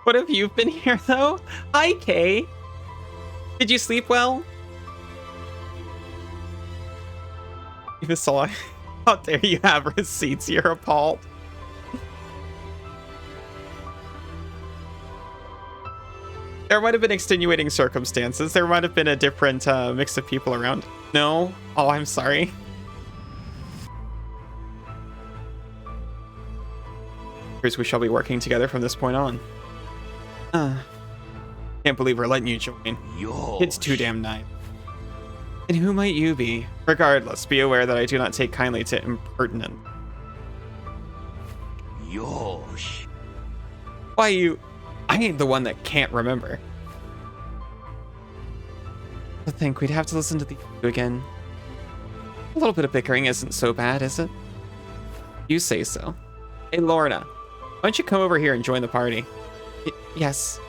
What have you been here, though? Hi, Kay. Did you sleep well? You saw. How dare you have receipts? You're appalled. There might have been extenuating circumstances. There might have been a different mix of people around. No? Oh, I'm sorry. We shall be working together from this point on. Can't believe we're letting you join. It's too damn nice. And who might you be? Regardless, be aware that I do not take kindly to impertinent. Yosh. Why you? I ain't the one that can't remember. To think we'd have to listen to the again. A little bit of bickering isn't so bad, is it? You say so. Hey, Lorna. Why don't you come over here and join the party? Yes.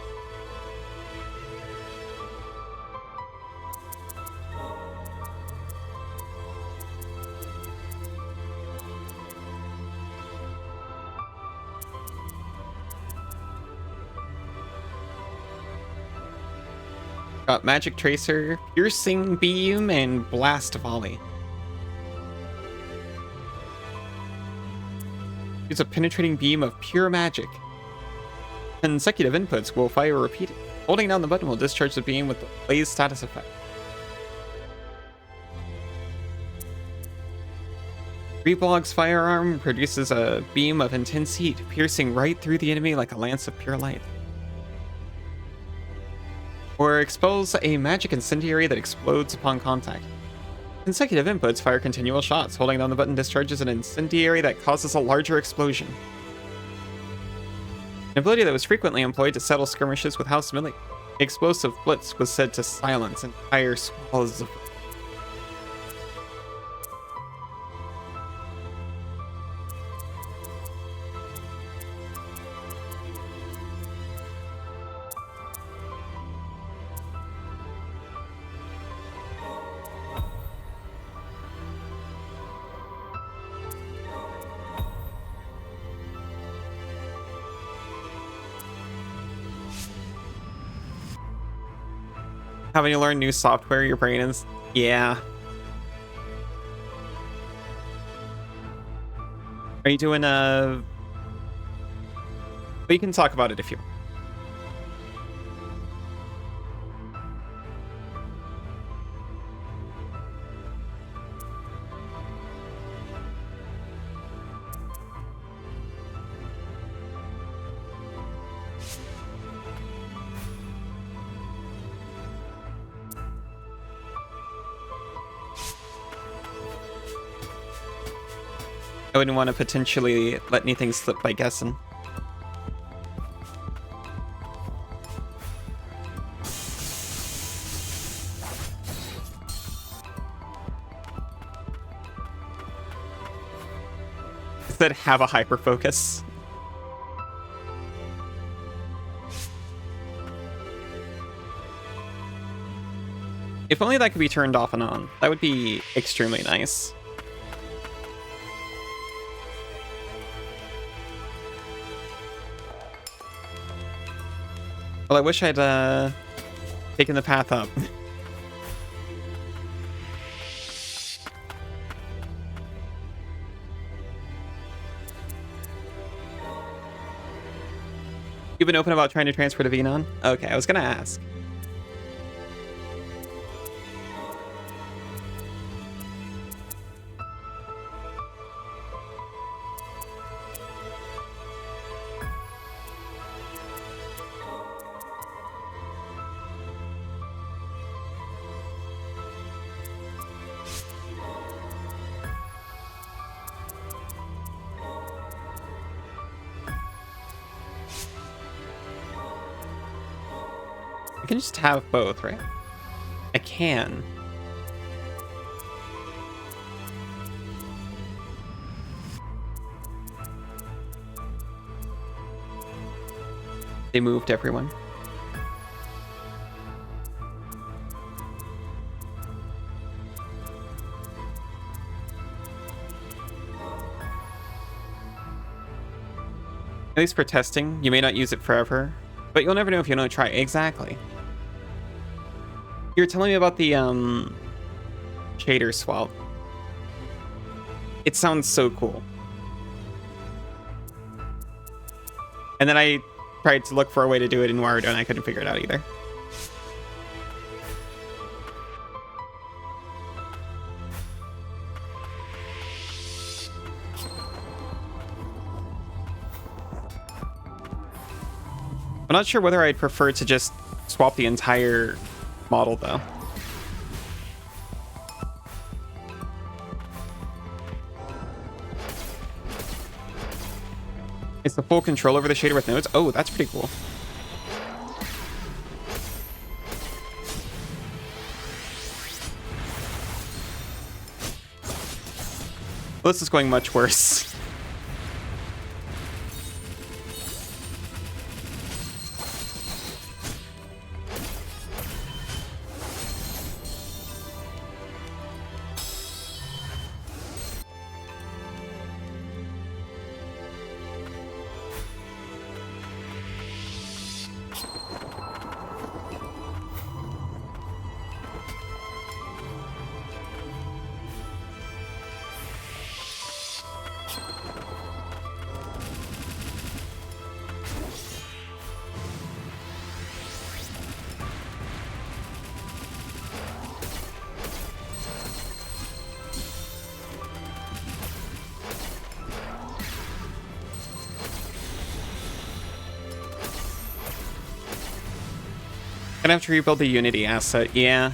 Got Magic Tracer, Piercing Beam, and Blast Volley. Use a penetrating beam of pure magic. Consecutive inputs will fire repeatedly. Holding down the button will discharge the beam with the blaze status effect. Reblog's firearm produces a beam of intense heat, piercing right through the enemy like a lance of pure light. Or expels a magic incendiary that explodes upon contact. Consecutive inputs fire continual shots. Holding down the button discharges an incendiary that causes a larger explosion. An ability that was frequently employed to settle skirmishes with House Millie. The explosive blitz was said to silence entire squalls of... Having to learn new software, your brain is... Yeah. Are you doing a... We can talk about it if you want. I wouldn't want to potentially let anything slip by guessing. That have a hyper focus. If only that could be turned off and on. That would be extremely nice. Well, I wish I'd taken the path up. You've been open about trying to transfer to Venon? Okay, I was gonna ask. I can just have both, right? I can. They moved everyone. At least for testing, you may not use it forever, but you'll never know if you don't try. Exactly. You were telling me about the shader swap. It sounds so cool. And then I tried to look for a way to do it in Naruto and I couldn't figure it out either. I'm not sure whether I'd prefer to just swap the entire model though. It's the full control over the shader with nodes. Oh, that's pretty cool. Well, this is going much worse. Gonna have to rebuild the Unity asset, yeah.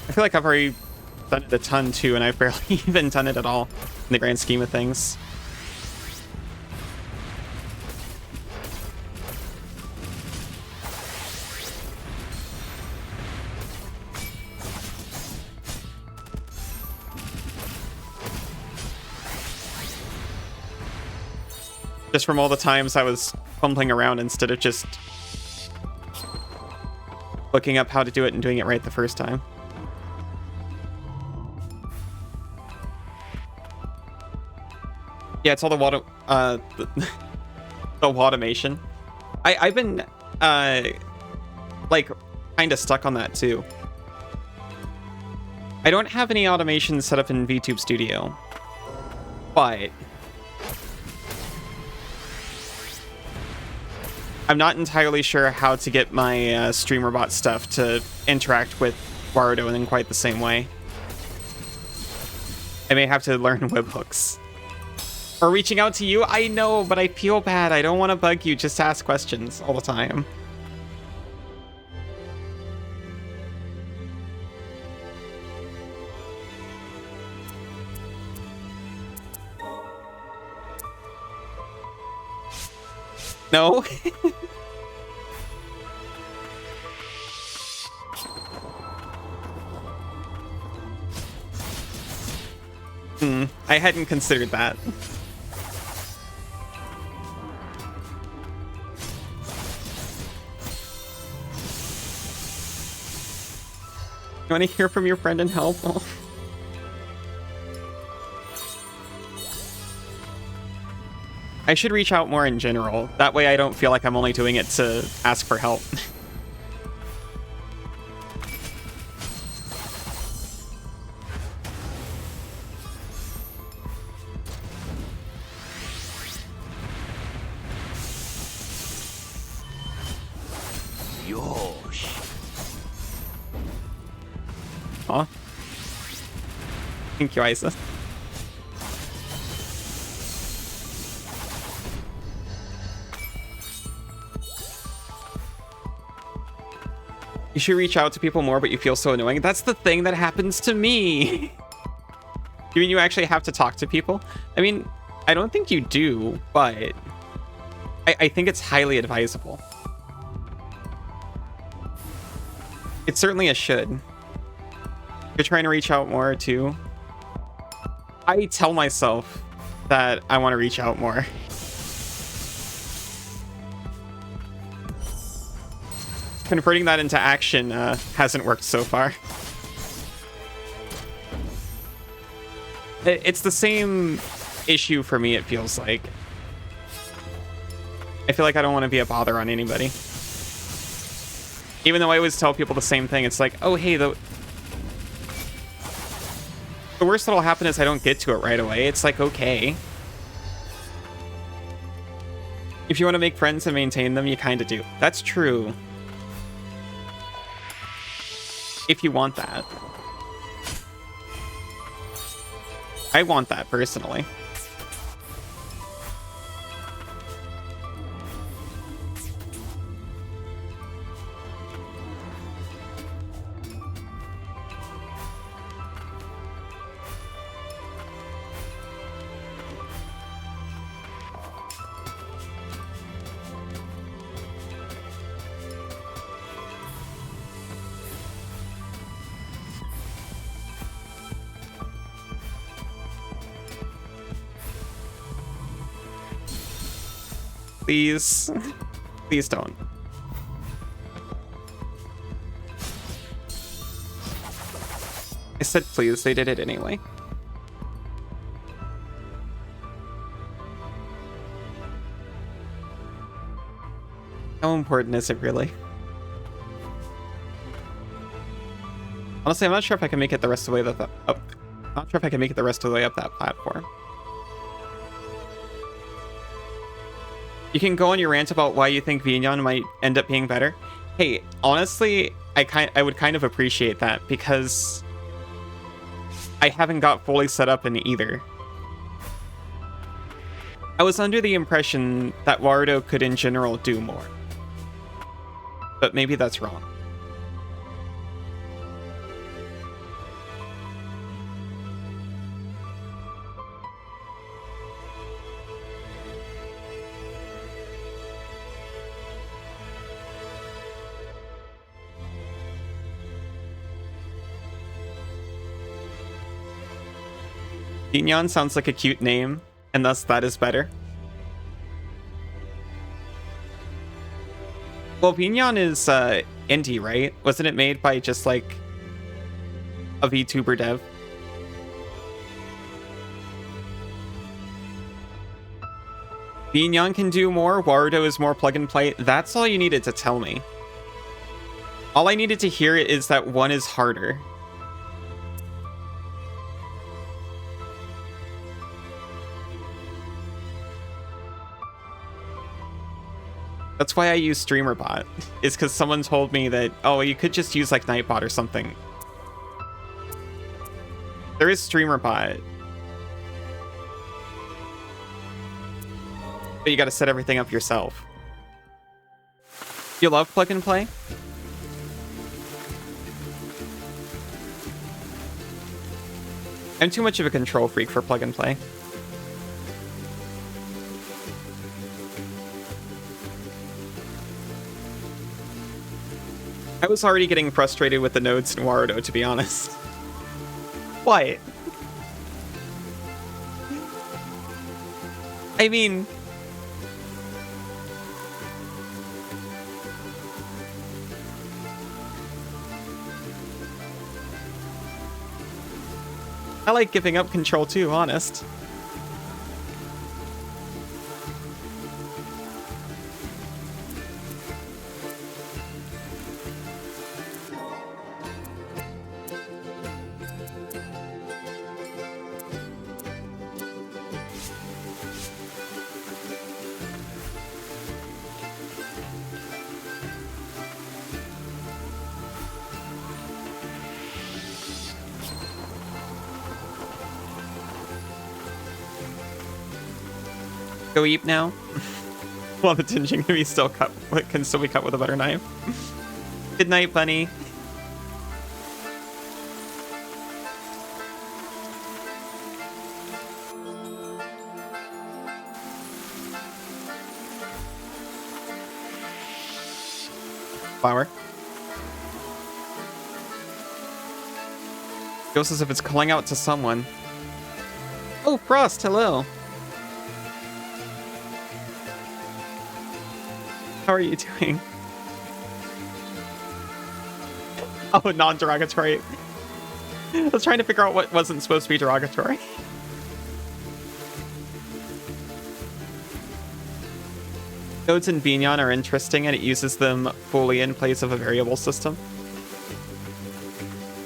I feel like I've already done it a ton too, and I've barely even done it at all in the grand scheme of things. Just from all the times I was fumbling around instead of just looking up how to do it and doing it right the first time. Yeah, it's all the water, the automation. I've been, like, kind of stuck on that too. I don't have any automation set up in Vtube Studio, but I'm not entirely sure how to get my streamer bot stuff to interact with Naruto in quite the same way. I may have to learn webhooks. Or reaching out to you? I know, but I feel bad. I don't want to bug you. Just ask questions all the time. No? I hadn't considered that. You want to hear from your friend and help? Oh. I should reach out more in general. That way I don't feel like I'm only doing it to ask for help. Aw. Thank you, Isa. You should reach out to people more, but you feel so annoying. That's the thing that happens to me. You mean you actually have to talk to people? I mean, I don't think you do, but I think it's highly advisable. It's certainly a should. You're trying to reach out more too. I tell myself that I want to reach out more. Converting that into action hasn't worked so far. It's the same issue for me, it feels like. I feel like I don't want to be a bother on anybody. Even though I always tell people the same thing, it's like, oh, hey, the worst that'll happen is I don't get to it right away. It's like, okay. If you want to make friends and maintain them, you kind of do. That's true. If you want that. I want that, personally. Please. Please don't. I said please, they did it anyway. How important is it really? Honestly, I'm not sure if I can make it the rest of the way that not sure if I can make it the rest of the way up that platform. You can go on your rant about why you think Vignon might end up being better. Hey, honestly, I would kind of appreciate that because I haven't got fully set up in either. I was under the impression that Warudo could in general do more. But maybe that's wrong. Vignon sounds like a cute name, and thus that is better. Well, Vignon is indie, right? Wasn't it made by just like a VTuber dev? Vignon can do more, Warudo is more plug and play. That's all you needed to tell me. All I needed to hear is that one is harder. That's why I use StreamerBot, is because someone told me that, oh, you could just use like Nightbot or something. There is StreamerBot. But you gotta set everything up yourself. You love plug and play? I'm too much of a control freak for plug and play. I was already getting frustrated with the nodes in Warudo, to be honest. What? I mean... I like giving up control too, honest. Go eat now. While the tingeing can still be cut with a butter knife. Good night, bunny. Flower. Feels as if it's calling out to someone. Oh, Frost, hello. How are you doing? Oh, non-derogatory. I was trying to figure out what wasn't supposed to be derogatory. Nodes in Binyan are interesting, and it uses them fully in place of a variable system.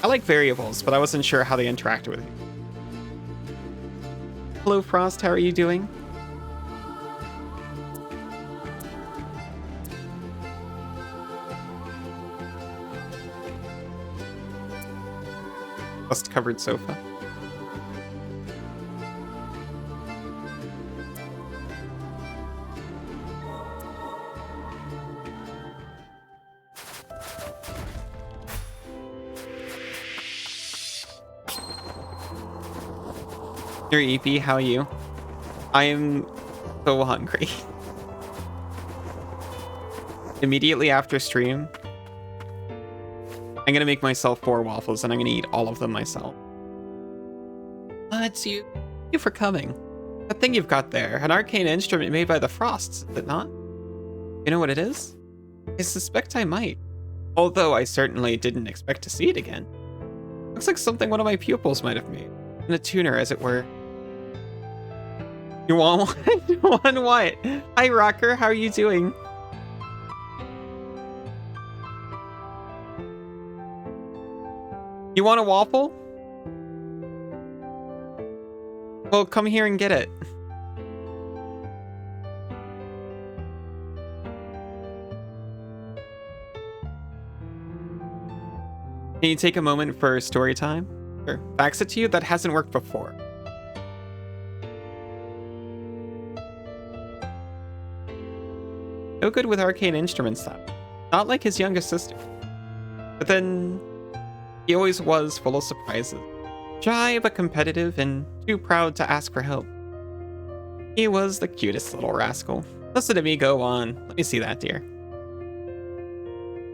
I like variables, but I wasn't sure how they interact with you. Hello, Frost. How are you doing? Covered sofa. You're EP, how are you? I am so hungry. Immediately after stream, I'm gonna make myself 4 waffles, and I'm gonna eat all of them myself. It's you. Thank you for coming. That thing you've got there, an arcane instrument made by the Frosts, is it not? You know what it is? I suspect I might. Although I certainly didn't expect to see it again. Looks like something one of my pupils might have made. In a tuner, as it were. You want one? You want what? Hi, Rocker. How are you doing? You want a waffle? Well, come here and get it. Can you take a moment for story time? Sure. Fax it to you? That hasn't worked before. No good with arcane instruments, though. Not like his youngest sister. But then, he always was full of surprises. Shy but competitive and too proud to ask for help. He was the cutest little rascal. Listen to me go on. Let me see that, dear.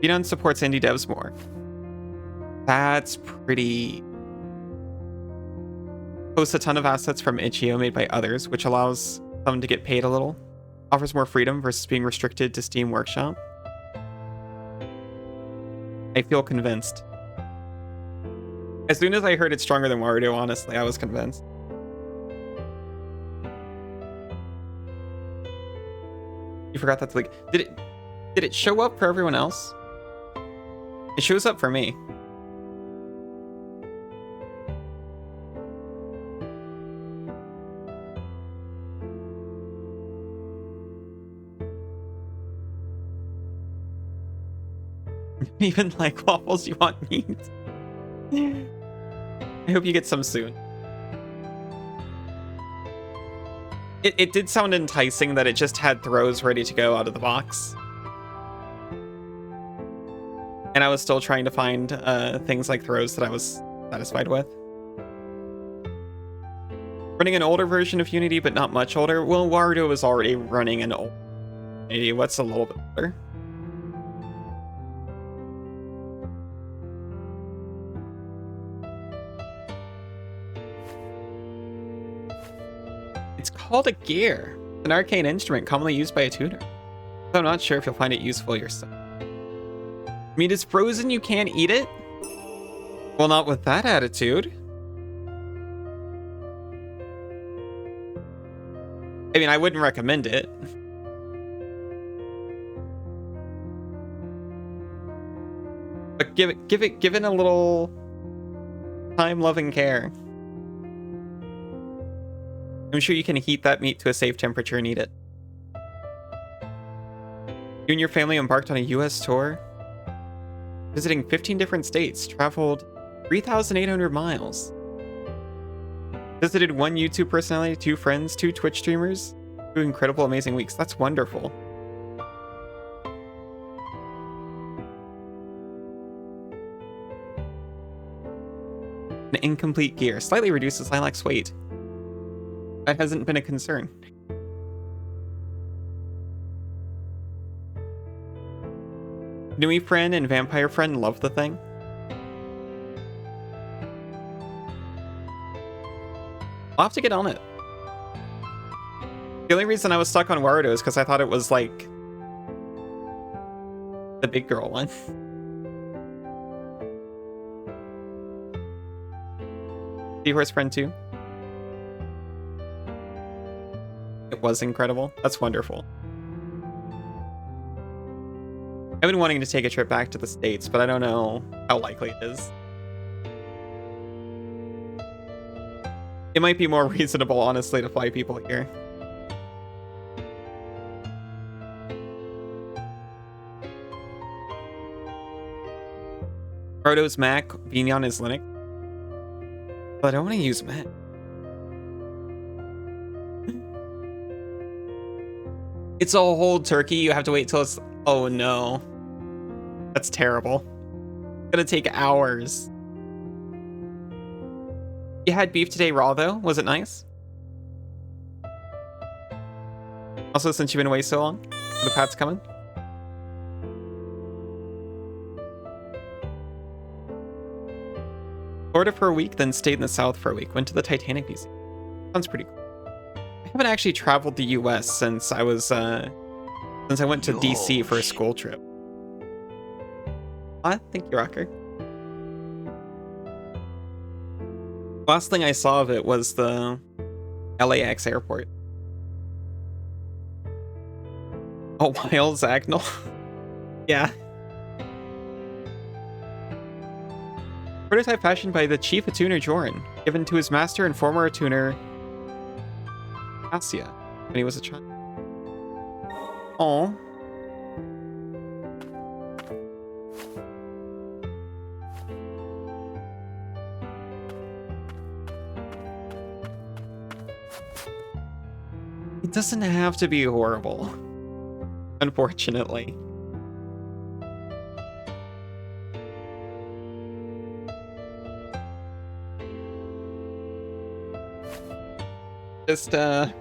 Binyan supports indie devs more. That's pretty... Posts a ton of assets from itch.io made by others, which allows them to get paid a little. Offers more freedom versus being restricted to Steam Workshop. I feel convinced. As soon as I heard it's stronger than Warudo, honestly, I was convinced. You forgot that's like... Did it show up for everyone else? It shows up for me. Even like waffles, you want meat? I hope you get some soon. It did sound enticing that it just had throws ready to go out of the box. And I was still trying to find things like throws that I was satisfied with. Running an older version of Unity, but not much older. Well, Warudo was already running an old Unity. What's a little bit older? It's called a gear, an arcane instrument commonly used by a tuner. So I'm not sure if you'll find it useful yourself. Meat is frozen, you can't eat it? Well, not with that attitude. I mean, I wouldn't recommend it. But give it a little time, love, and care. I'm sure you can heat that meat to a safe temperature and eat it. You and your family embarked on a US tour, visiting 15 different states, traveled 3,800 miles. Visited 1 YouTube personality, 2 friends, 2 Twitch streamers, 2 incredible, amazing weeks. That's wonderful. An incomplete gear slightly reduces Lilac's weight. That hasn't been a concern. Nui friend and vampire friend love the thing. I'll have to get on it. The only reason I was stuck on Warudo is because I thought it was like the big girl one. Seahorse friend 2. It was incredible. That's wonderful. I've been wanting to take a trip back to the States, but I don't know how likely it is. It might be more reasonable, honestly, to fly people here. Proto's Mac, Vignon is Linux. But I don't want to use Mac. It's a whole turkey. You have to wait till it's... Oh no. That's terrible. It's gonna take hours. You had beef today raw though? Was it nice? Also, since you've been away so long, the pat's coming. Florida for a week, then stayed in the South for a week. Went to the Titanic Museum. Sounds pretty cool. I haven't actually traveled the US since I was since I went to DC for a school trip. Thank you, Rocker. Last thing I saw of it was the LAX airport. Oh, Wild Zagnal. Yeah. Prototype fashioned by the chief attuner Joran, given to his master and former attuner Asia when he was a child. Aww. It doesn't have to be horrible, unfortunately. Just, yeah.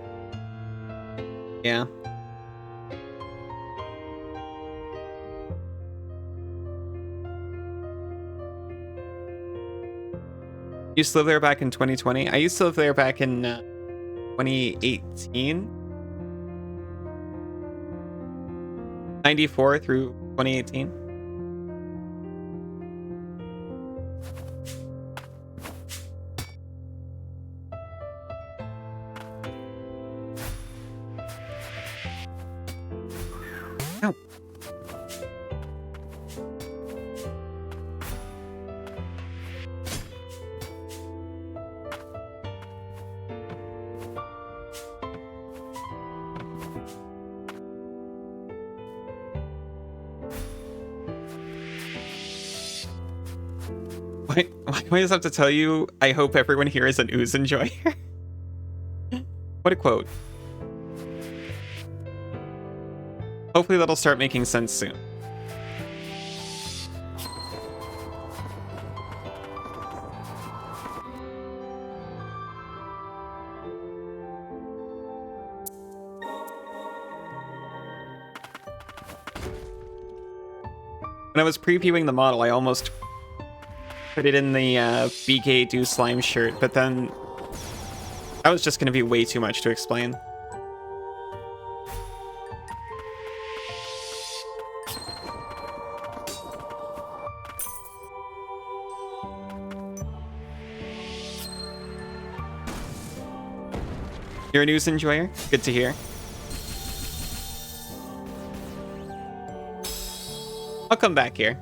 You used to live there back in 2020? I used to live there back in 2018? 94 through 2018? No. Why do I just have to tell you, I hope everyone here is an ooze enjoyer? What a quote. Hopefully that'll start making sense soon. When I was previewing the model, I almost put it in the BK Do Slime shirt, but then that was just going to be way too much to explain. You're a news enjoyer? Good to hear. I'll come back here.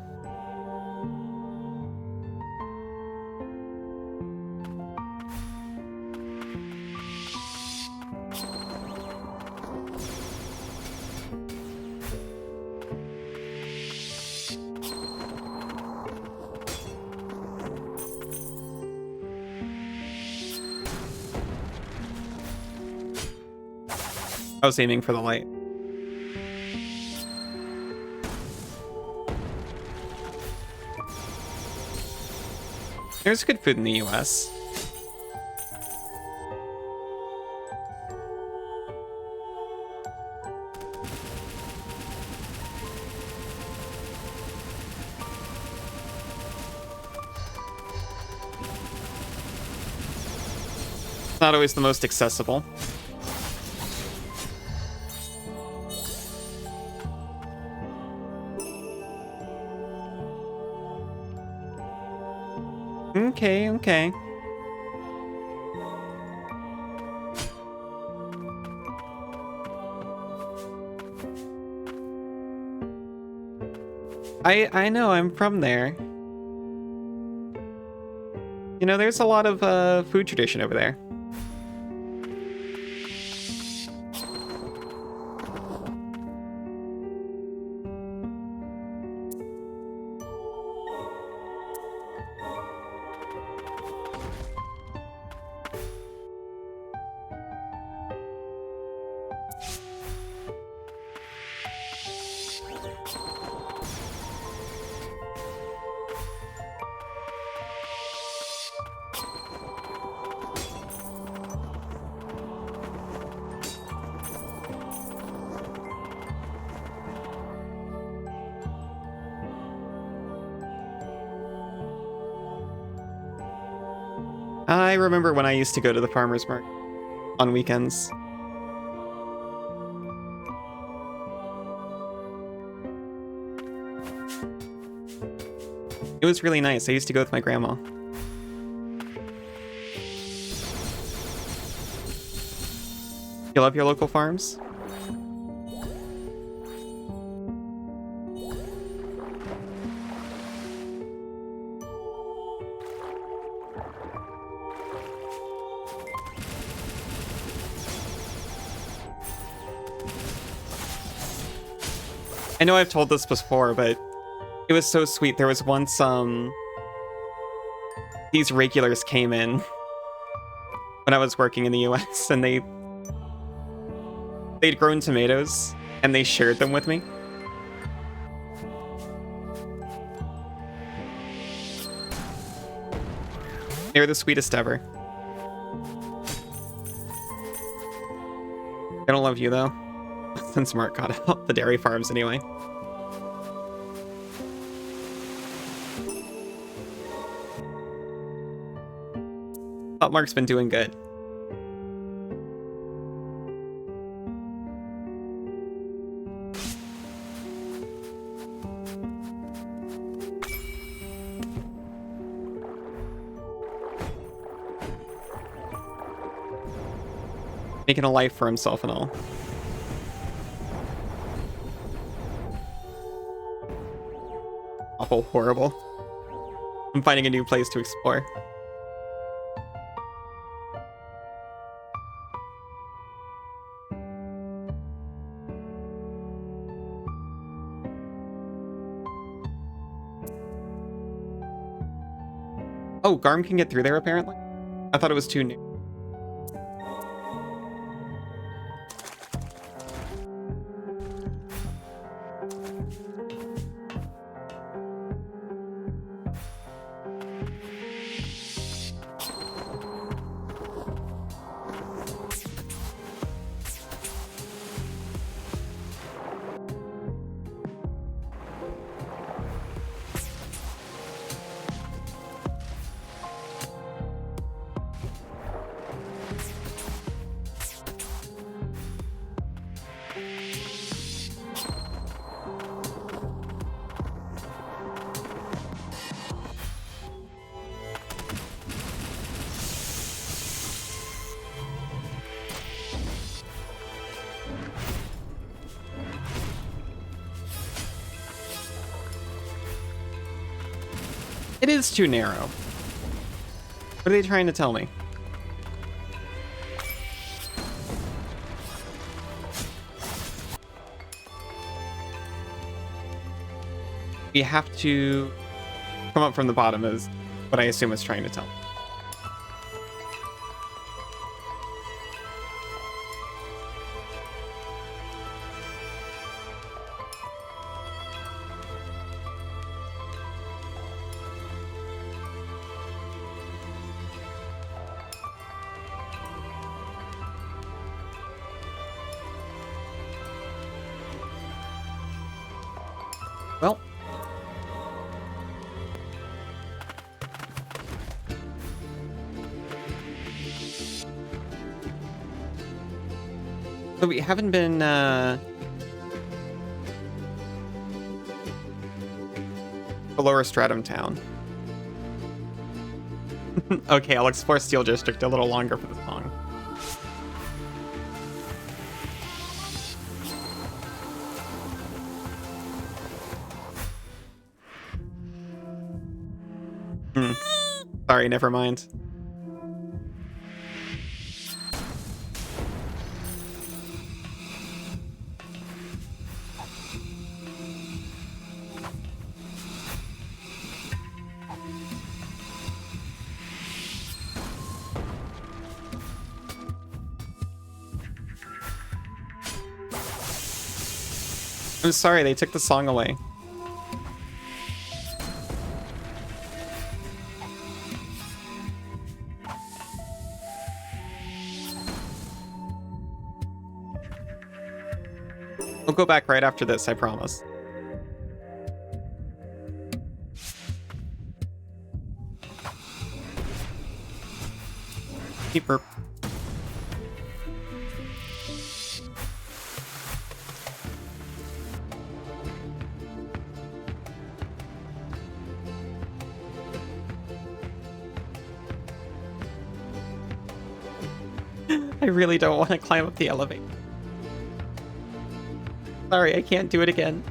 I was aiming for the light. There's good food in the US. It's not always the most accessible. Okay, okay. I know, I'm from there. You know, there's a lot of food tradition over there. I remember when I used to go to the farmer's market on weekends. It was really nice. I used to go with my grandma. You love your local farms? I know I've told this before, but it was so sweet. There was once, these regulars came in when I was working in the US, and they'd grown tomatoes, and they shared them with me. They were the sweetest ever. I don't love you, though. Since Mark got out the dairy farms anyway. Thought Mark's been doing good. Making a life for himself and all. Awful, horrible. I'm finding a new place to explore. Oh, Garm can get through there apparently? I thought it was too new. It is too narrow. What are they trying to tell me? You have to come up from the bottom is what I assume it's trying to tell me. Well, so we haven't been the lower stratum town. Okay, I'll explore Steel District a little longer for the song. Sorry, never mind. I'm sorry, they took the song away. We'll go back right after this, I promise. Keeper. I really don't want to climb up the elevator. Sorry, I can't do it again.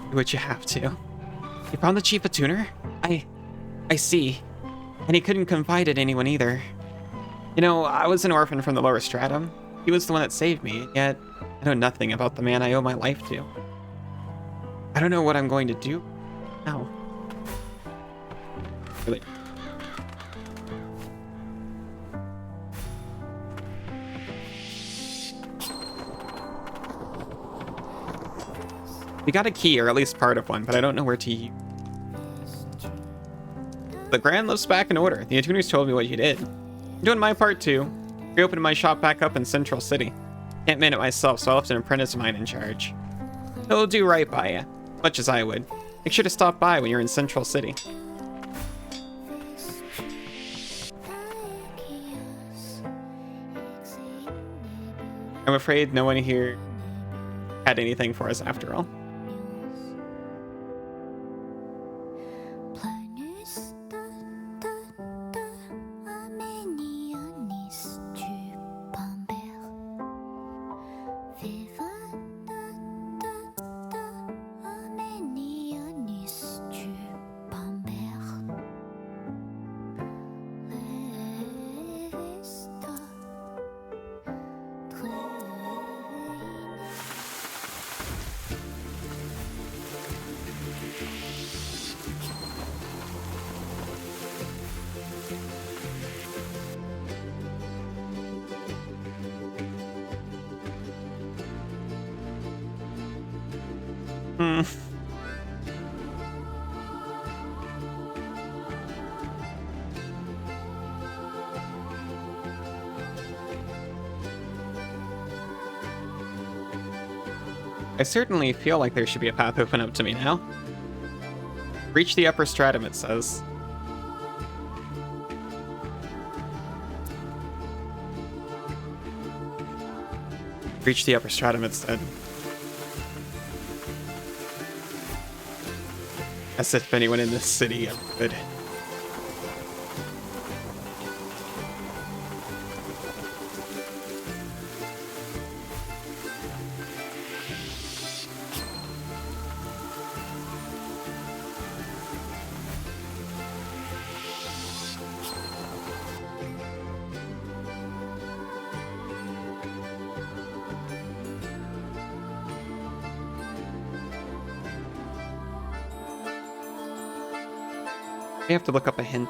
Do what you have to. You found the chief a tuner? I see. And he couldn't confide in anyone either. You know, I was an orphan from the lower stratum. He was the one that saved me, yet I know nothing about the man I owe my life to. I don't know what I'm going to do now. Really. We got a key, or at least part of one, but I don't know where to use. The Grand lives back in order. The attuners told me what you did. I'm doing my part too. Reopened my shop back up in Central City. Can't man it myself, so I left an apprentice of mine in charge. He'll do right by you, much as I would. Make sure to stop by when you're in Central City. I'm afraid no one here had anything for us after all. I certainly feel like there should be a path open up to me now. Reach the upper stratum, it says. Reach the upper stratum, it said. As if anyone in this city could. I have to look up a hint.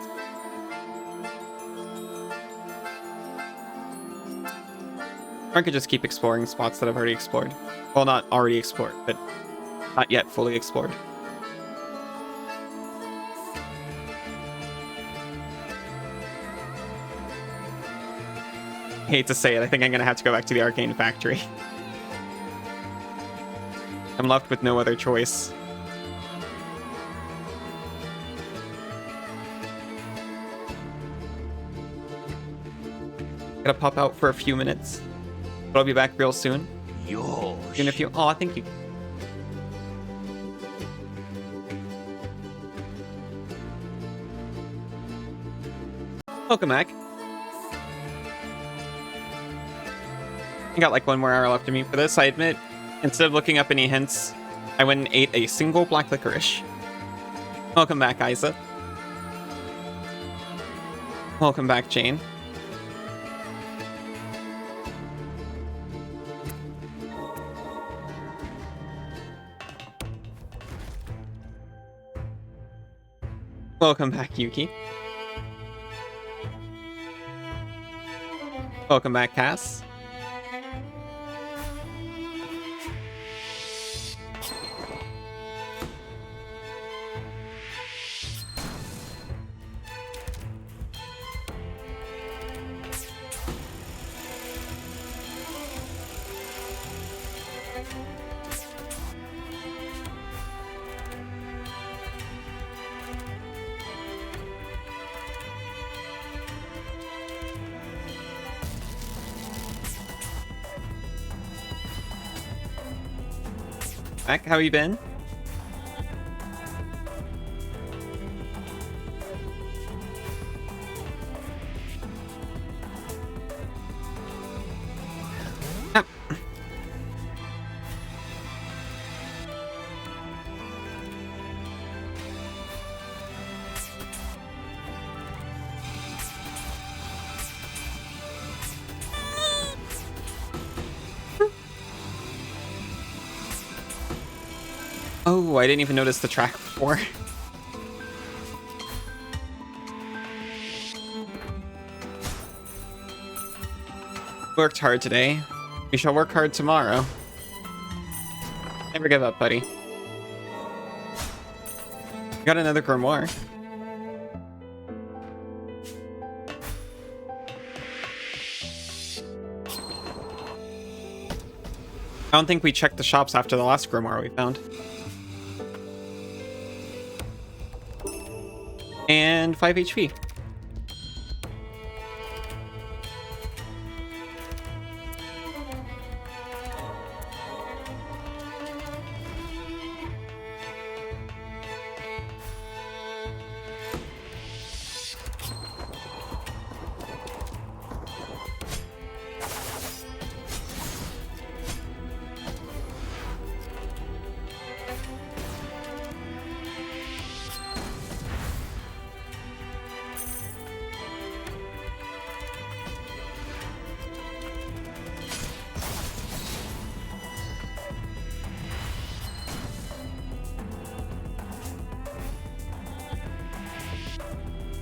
Or I could just keep exploring spots that I've already explored. Well, not already explored, but not yet fully explored. I hate to say it, I think I'm gonna have to go back to the Arcane Factory. I'm left with no other choice. Gotta pop out for a few minutes, but I'll be back real soon. Yosh. Even if you... Oh, thank you. Welcome back. I got like 1 more hour left of me for this, I admit. Instead of looking up any hints, I went and ate a single black licorice. Welcome back, Isa. Welcome back, Jane. Welcome back, Yuki. Welcome back, Cass. Back, how you been? Ah. Oh, I didn't even notice the track before. Worked hard today. We shall work hard tomorrow. Never give up, buddy. Got another grimoire. I don't think we checked the shops after the last grimoire we found. And 5 HP.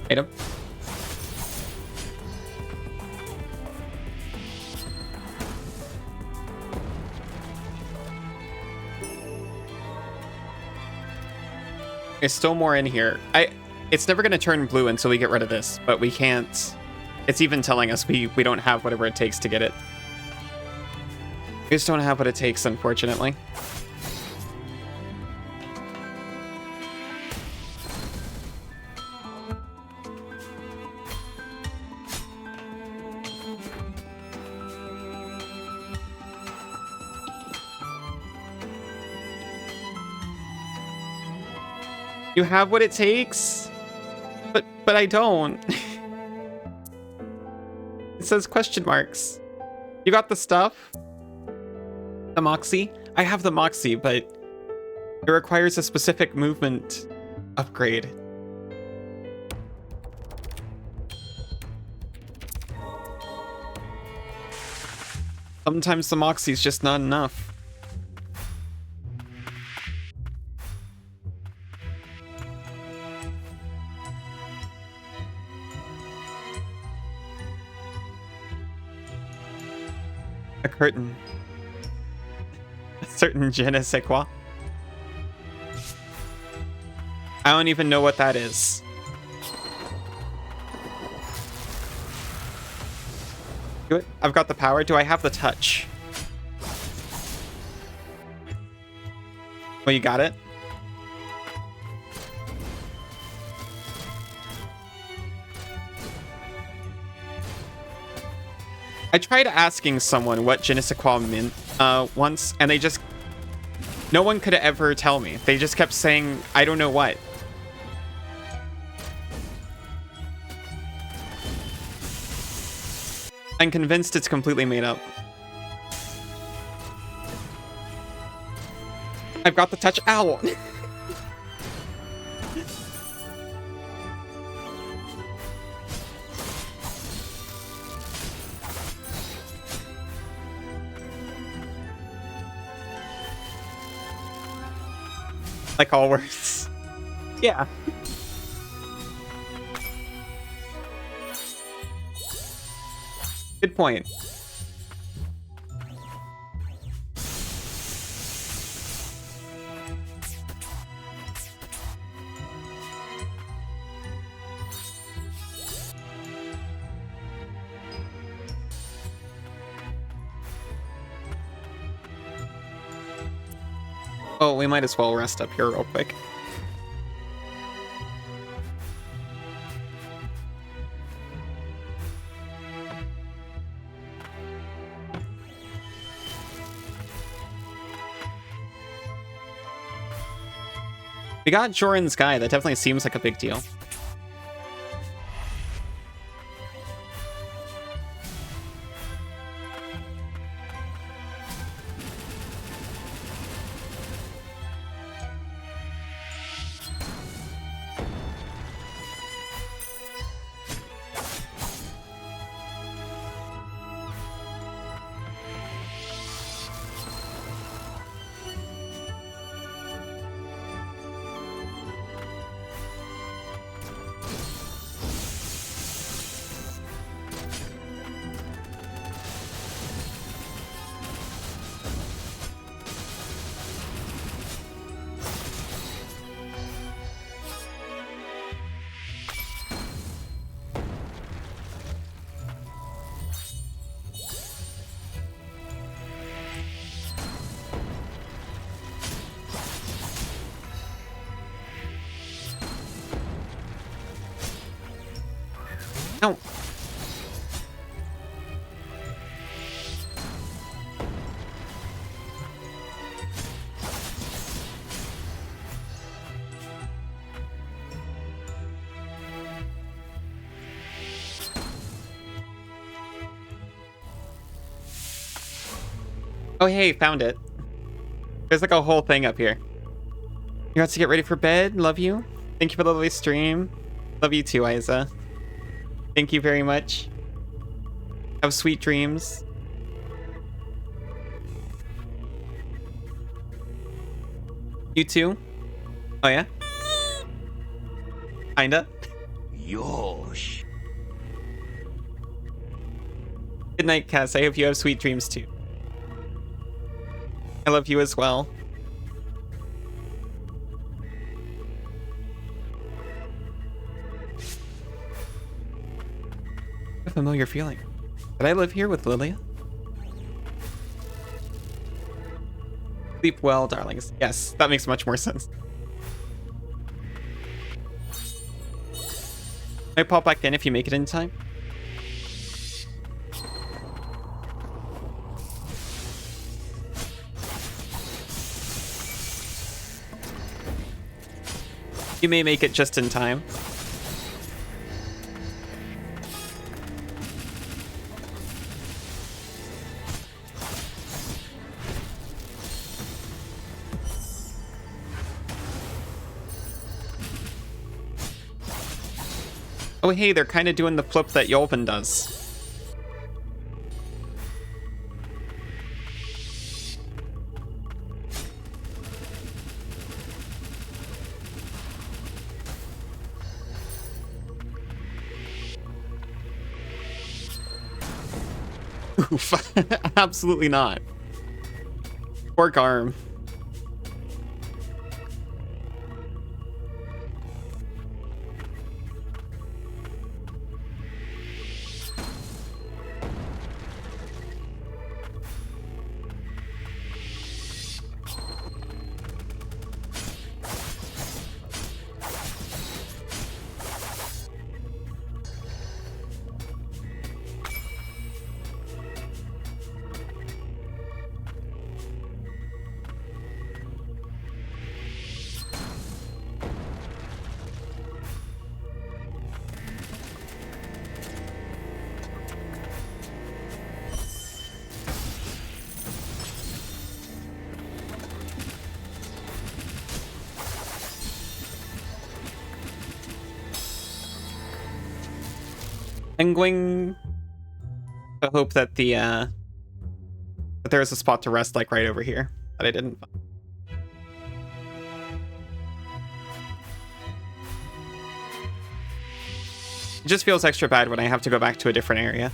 Item. There's still more in here. It's never going to turn blue until we get rid of this, but we can't. It's even telling us we don't have whatever it takes to get it. We just don't have what it takes, unfortunately. You have what it takes? But I don't. It says question marks. You got the stuff? The Moxie? I have the Moxie, but it requires a specific movement upgrade. Sometimes the Moxie's just not enough. A curtain. A certain je ne sais quoi. I don't even know what that is. Do it. I've got the power. Do I have the touch? Well, you got it? I tried asking someone what je ne sais quoi meant once, and they just... No one could ever tell me. They just kept saying, I don't know what. I'm convinced it's completely made up. I've got the touch. Ow! Like all words. Yeah. Good point. Oh, we might as well rest up here real quick. We got Joran's guy. That definitely seems like a big deal. No. Oh, hey, found it. There's like a whole thing up here. You're about to get ready for bed. Love you. Thank you for the lovely stream. Love you too, Isa. Thank you very much. Have sweet dreams. You too? Oh yeah? Kinda. Yosh. Good night, Cass. I hope you have sweet dreams too. I love you as well. A familiar feeling. Did I live here with Lilia? Sleep well, darlings. Yes, that makes much more sense. I pop back in if you make it in time. You may make it just in time. Oh, hey, they're kind of doing the flip that Yolvin does. Oof. Absolutely not. Poor Garm. I'm going to hope that that there's a spot to rest like right over here that I didn't find. It just feels extra bad when I have to go back to a different area.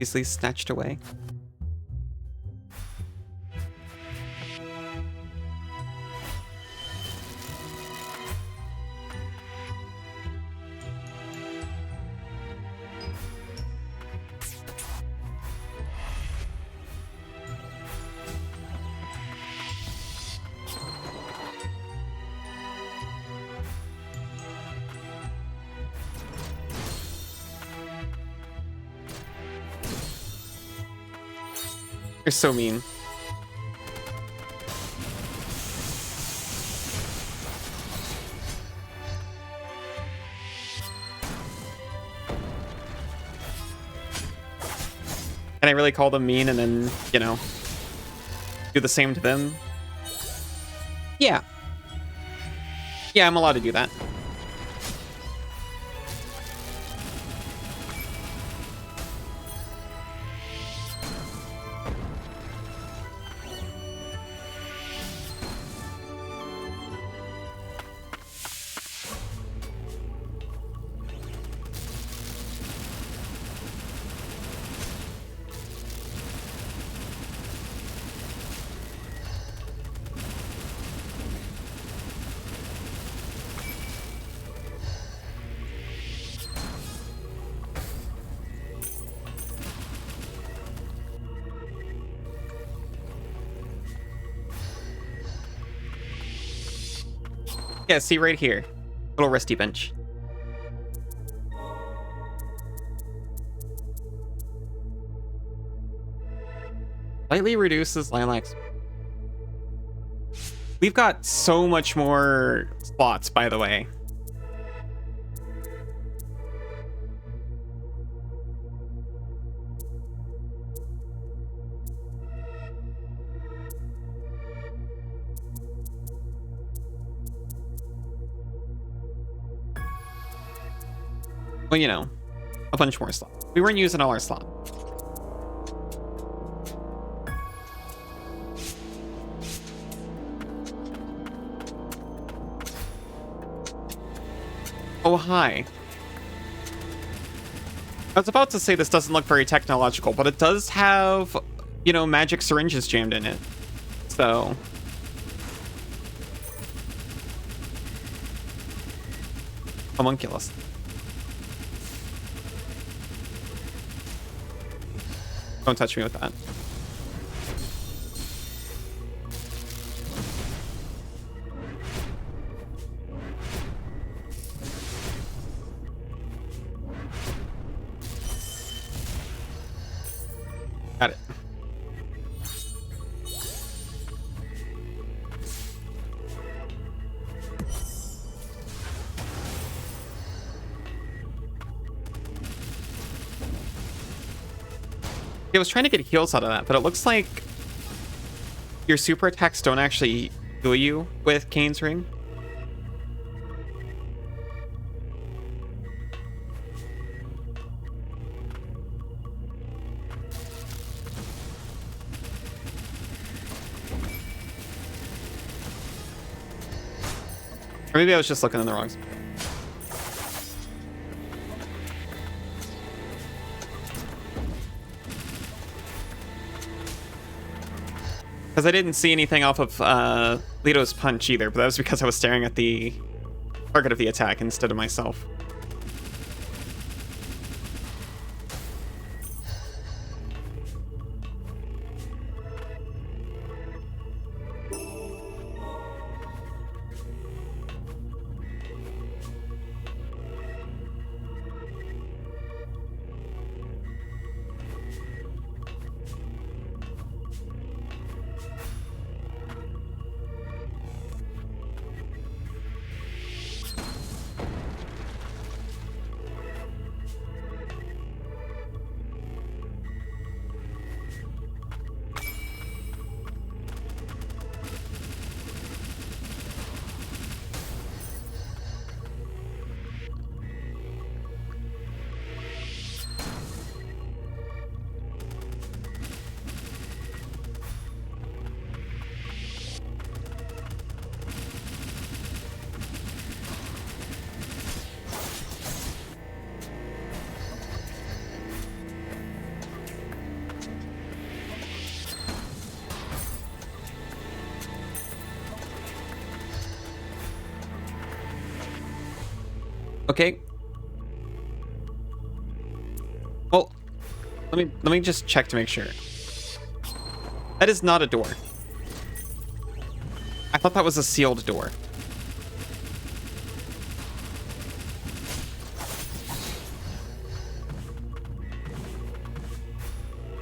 Easily snatched away. You're so mean. Can I really call them mean and then, you know, do the same to them? Yeah. Yeah, I'm allowed to do that. Yeah, see right here. Little resty bench. Slightly reduces lilacs. We've got so much more slots, by the way. Well, you know, a bunch more slots. We weren't using all our slots. Oh, hi. I was about to say this doesn't look very technological, but it does have, you know, magic syringes jammed in it. So... homunculus. Don't touch me with that. Got it. I was trying to get heals out of that, but it looks like your super attacks don't actually heal you with Kane's Ring. Or maybe I was just looking in the wrong spot. Because I didn't see anything off of Leto's punch either, but that was because I was staring at the target of the attack instead of myself. Okay. Well, let me just check to make sure. That is not a door. I thought that was a sealed door.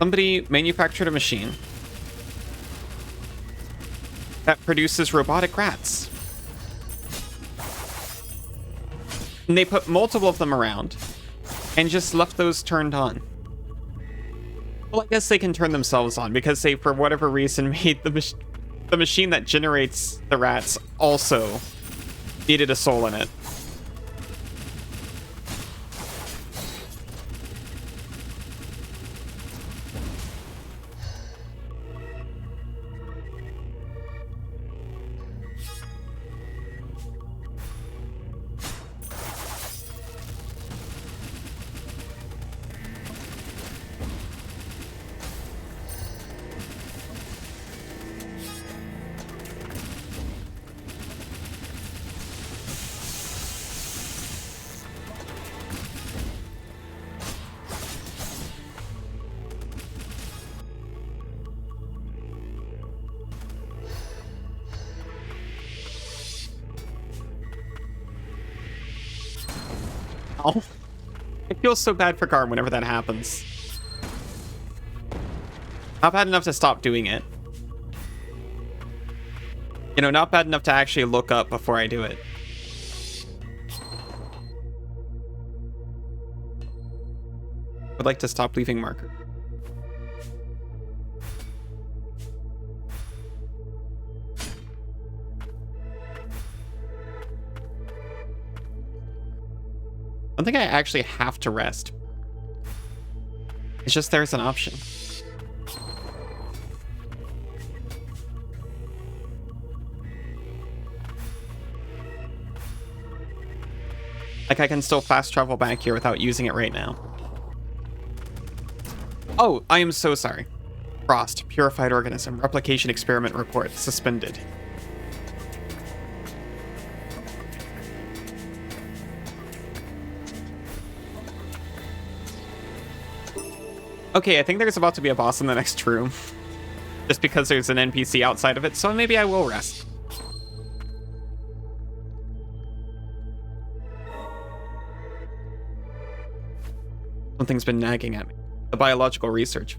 Somebody manufactured a machine that produces robotic rats. And they put multiple of them around and just left those turned on. Well, I guess they can turn themselves on because they, for whatever reason, made the machine that generates the rats also needed a soul in it. Oh, I feel so bad for Garm whenever that happens. Not bad enough to stop doing it. You know, not bad enough to actually look up before I do it. Would like to stop leaving marker. I don't think I actually have to rest. It's just there's an option. Like, I can still fast travel back here without using it right now. Oh, I am so sorry. Frost, purified organism, replication experiment report, suspended. Okay, I think there's about to be a boss in the next room. Just because there's an NPC outside of it, so maybe I will rest. Something's been nagging at me. The biological research.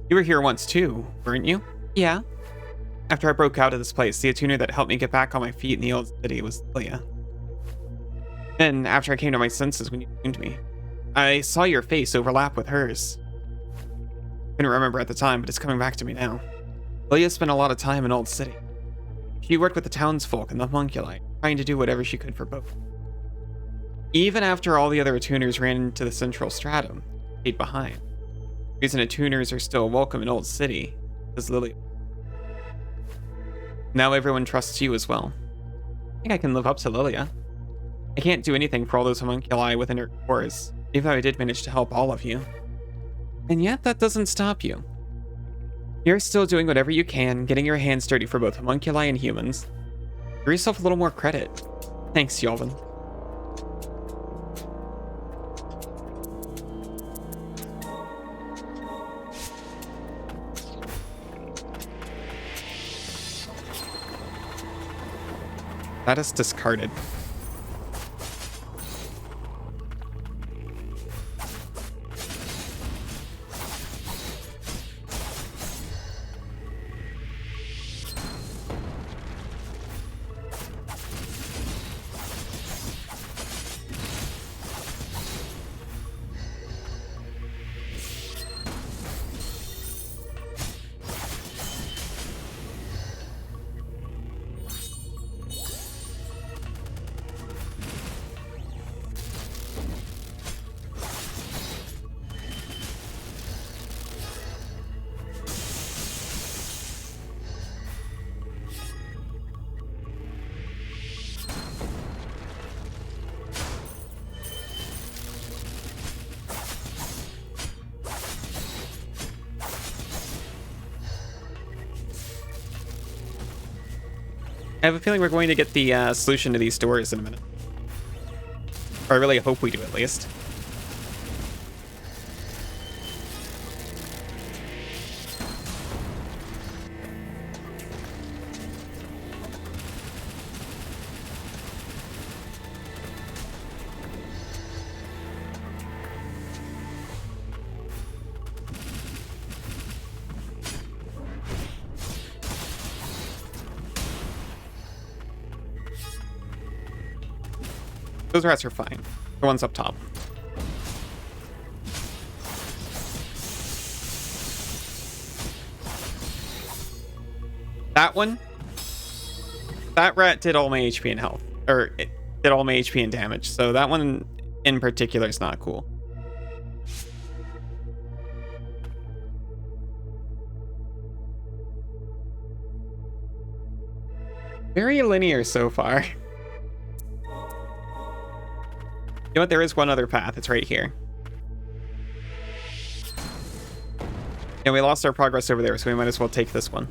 You were here once too, weren't you? Yeah. After I broke out of this place, the attuner that helped me get back on my feet in the old city was Lilia. Then, after I came to my senses when you tuned me, I saw your face overlap with hers. Couldn't remember at the time, but it's coming back to me now. Lilia spent a lot of time in Old City. She worked with the townsfolk and the homunculi, trying to do whatever she could for both. Even after all the other attuners ran into the central stratum, stayed behind. The reason attuners are still welcome in Old City is Lilia. Now everyone trusts you as well. I think I can live up to Lilia. I can't do anything for all those homunculi within her cores, even though I did manage to help all of you. And yet that doesn't stop you. You're still doing whatever you can, getting your hands dirty for both homunculi and humans. Give yourself a little more credit. Thanks, Yolvin. That is discarded. I have a feeling we're going to get the solution to these doors in a minute. Or I really hope we do, at least. Those rats are fine. The ones up top. That one? That rat did all my HP and health. Or, it did all my HP and damage. So that one in particular is not cool. Very linear so far. You know what? There is one other path. It's right here. And we lost our progress over there, so we might as well take this one.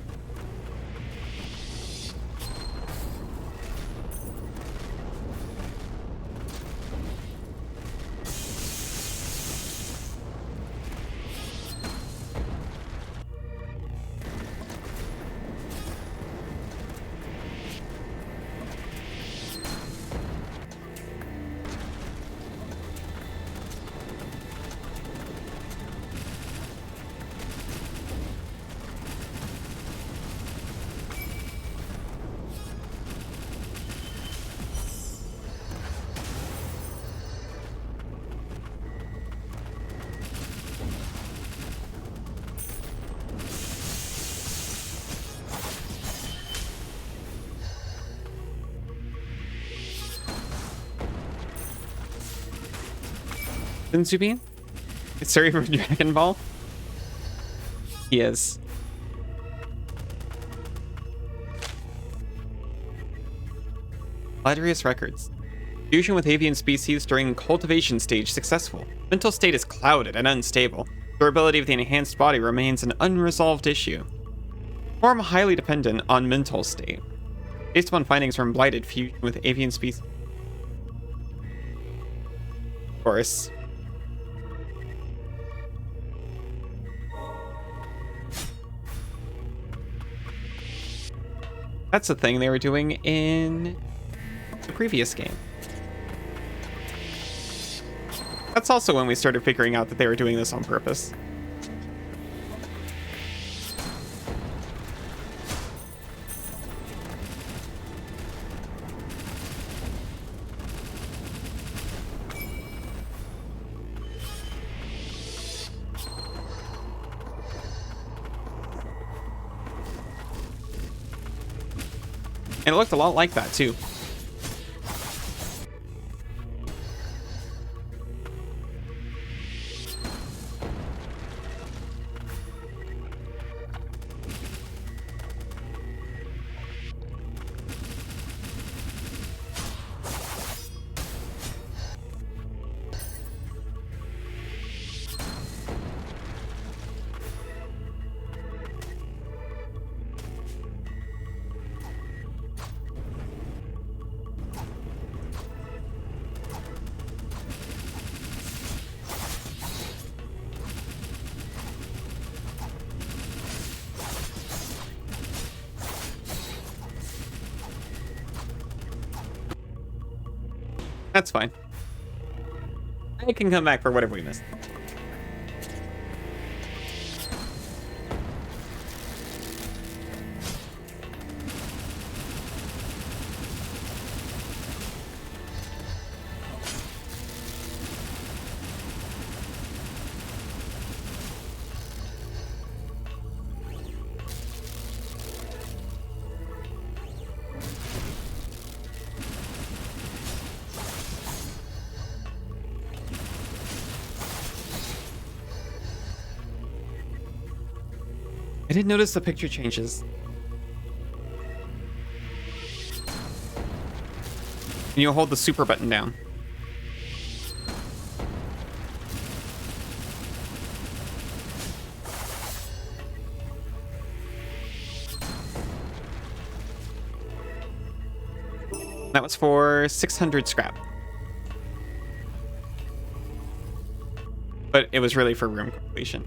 Vtube? Is Suri from Dragon Ball? He is. Ladrius Records. Fusion with avian species during cultivation stage successful. Mental state is clouded and unstable. Durability of the enhanced body remains an unresolved issue. Form highly dependent on mental state. Based upon findings from blighted fusion with avian species. Of course. That's the thing they were doing in the previous game. That's also when we started figuring out that they were doing this on purpose. And it looked a lot like that, too. That's fine. I can come back for whatever we missed. I didn't notice the picture changes. And you hold the super button down. That was for 600 scrap. But it was really for room completion.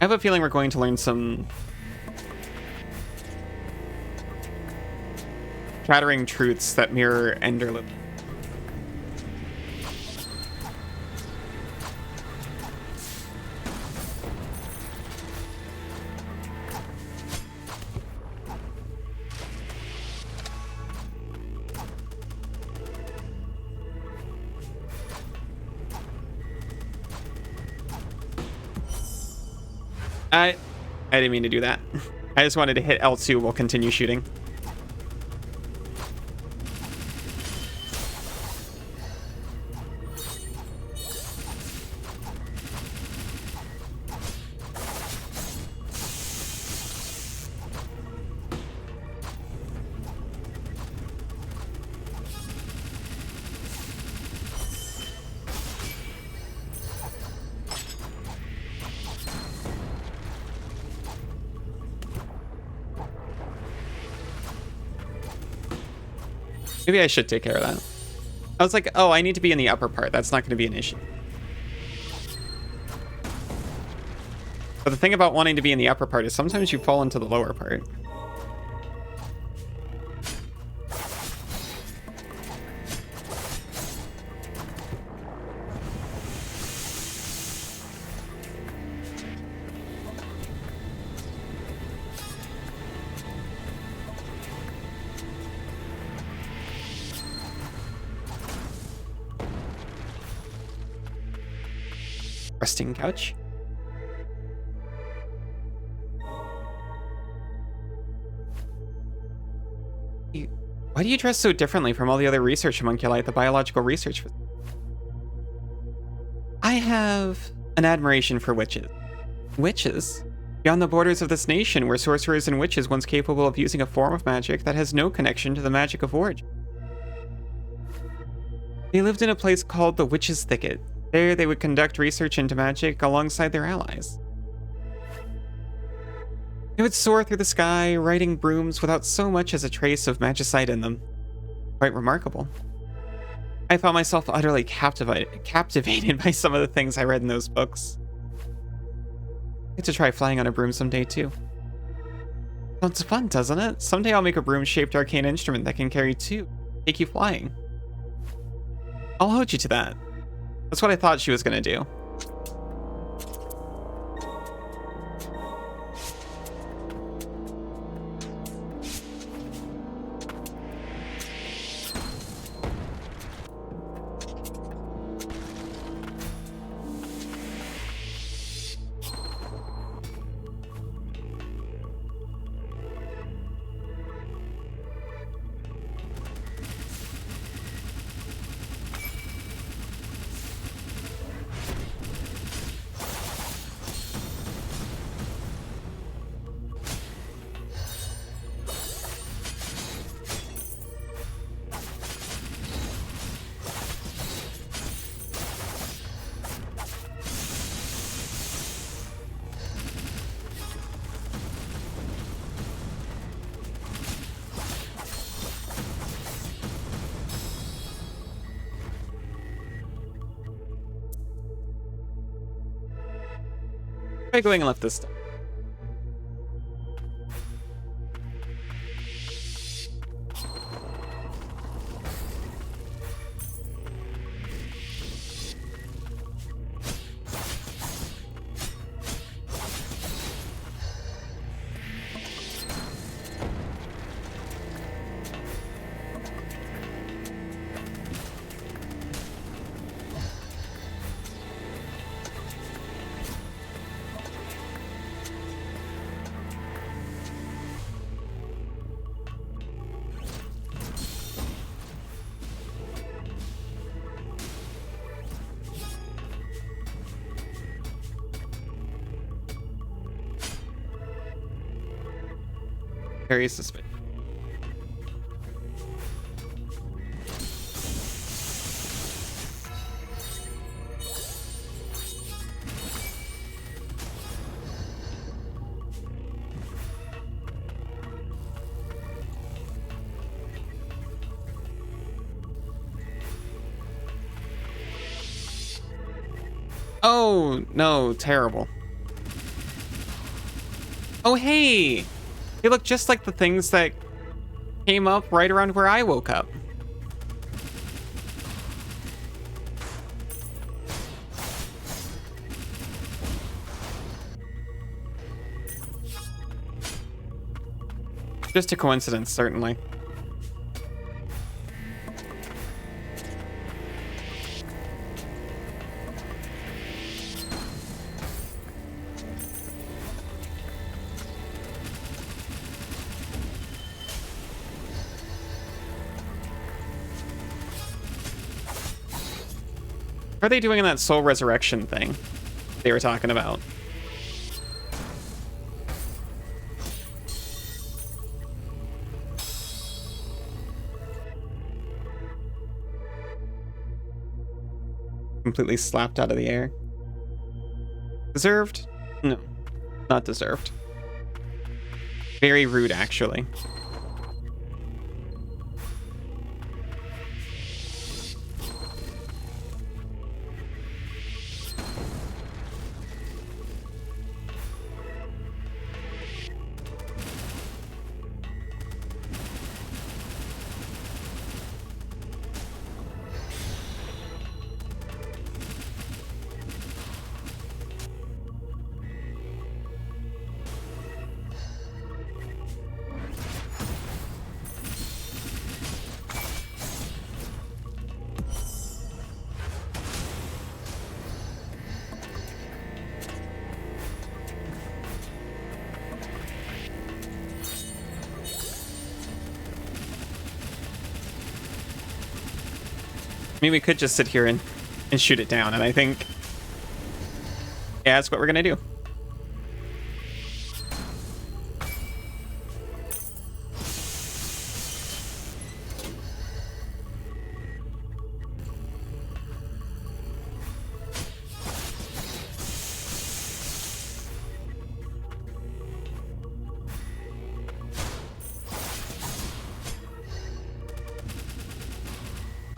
I have a feeling we're going to learn some shattering truths that mirror Enderlip. I didn't mean to do that. I just wanted to hit L2 while continue shooting. Maybe I should take care of that. I was like, oh, I need to be in the upper part. That's not going to be an issue. But the thing about wanting to be in the upper part is sometimes you fall into the lower part. Resting couch. Why do you dress so differently from all the other research homunculi at the biological research? I have an admiration for witches. Witches? Beyond the borders of this nation were sorcerers and witches once capable of using a form of magic that has no connection to the magic of origin. They lived in a place called the Witch's Thicket. There they would conduct research into magic alongside their allies. They would soar through the sky, riding brooms without so much as a trace of magicite in them. Quite remarkable. I found myself utterly captivated by some of the things I read in those books. I'd like to try flying on a broom someday too. Sounds fun, doesn't it? Someday I'll make a broom-shaped arcane instrument that can carry two, take you flying. I'll hold you to that. That's what I thought she was gonna do. Try going left this time. Very suspicious. Oh, no, terrible. Oh, hey! They look just like the things that came up right around where I woke up. Just a coincidence, certainly. What are they doing in that soul resurrection thing they were talking about? Completely slapped out of the air. Deserved? No, not deserved. Very rude, actually. mean, we could just sit here and shoot it down, and I think, yeah, that's what we're gonna do.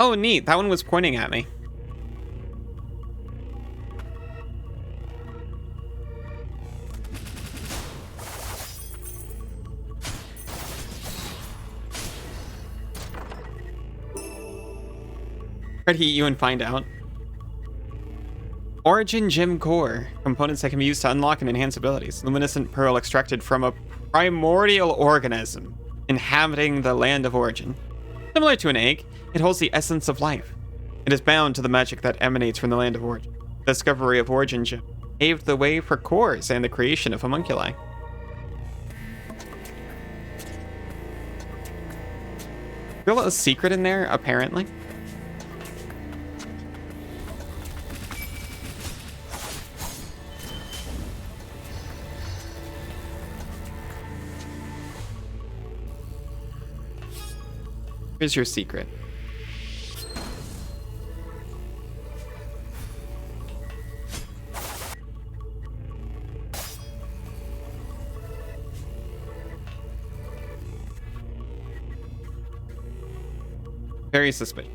Oh, neat. That one was pointing at me. Try to heat you and find out. Origin Gem Core. Components that can be used to unlock and enhance abilities. Luminescent pearl extracted from a primordial organism inhabiting the land of origin. Similar to an egg, it holds the essence of life. It is bound to the magic that emanates from the land of origin. The discovery of Origin Gem paved the way for cores and the creation of homunculi. Feel a secret in there, apparently. Here's your secret. Very suspicious.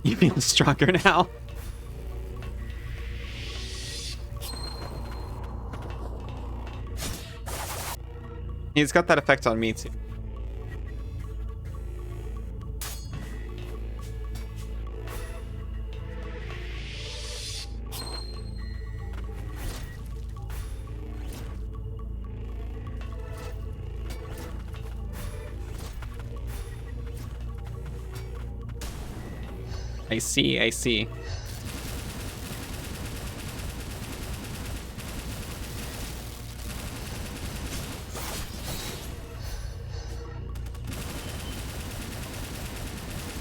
You feel stronger now? He's got that effect on me too. I see, I see.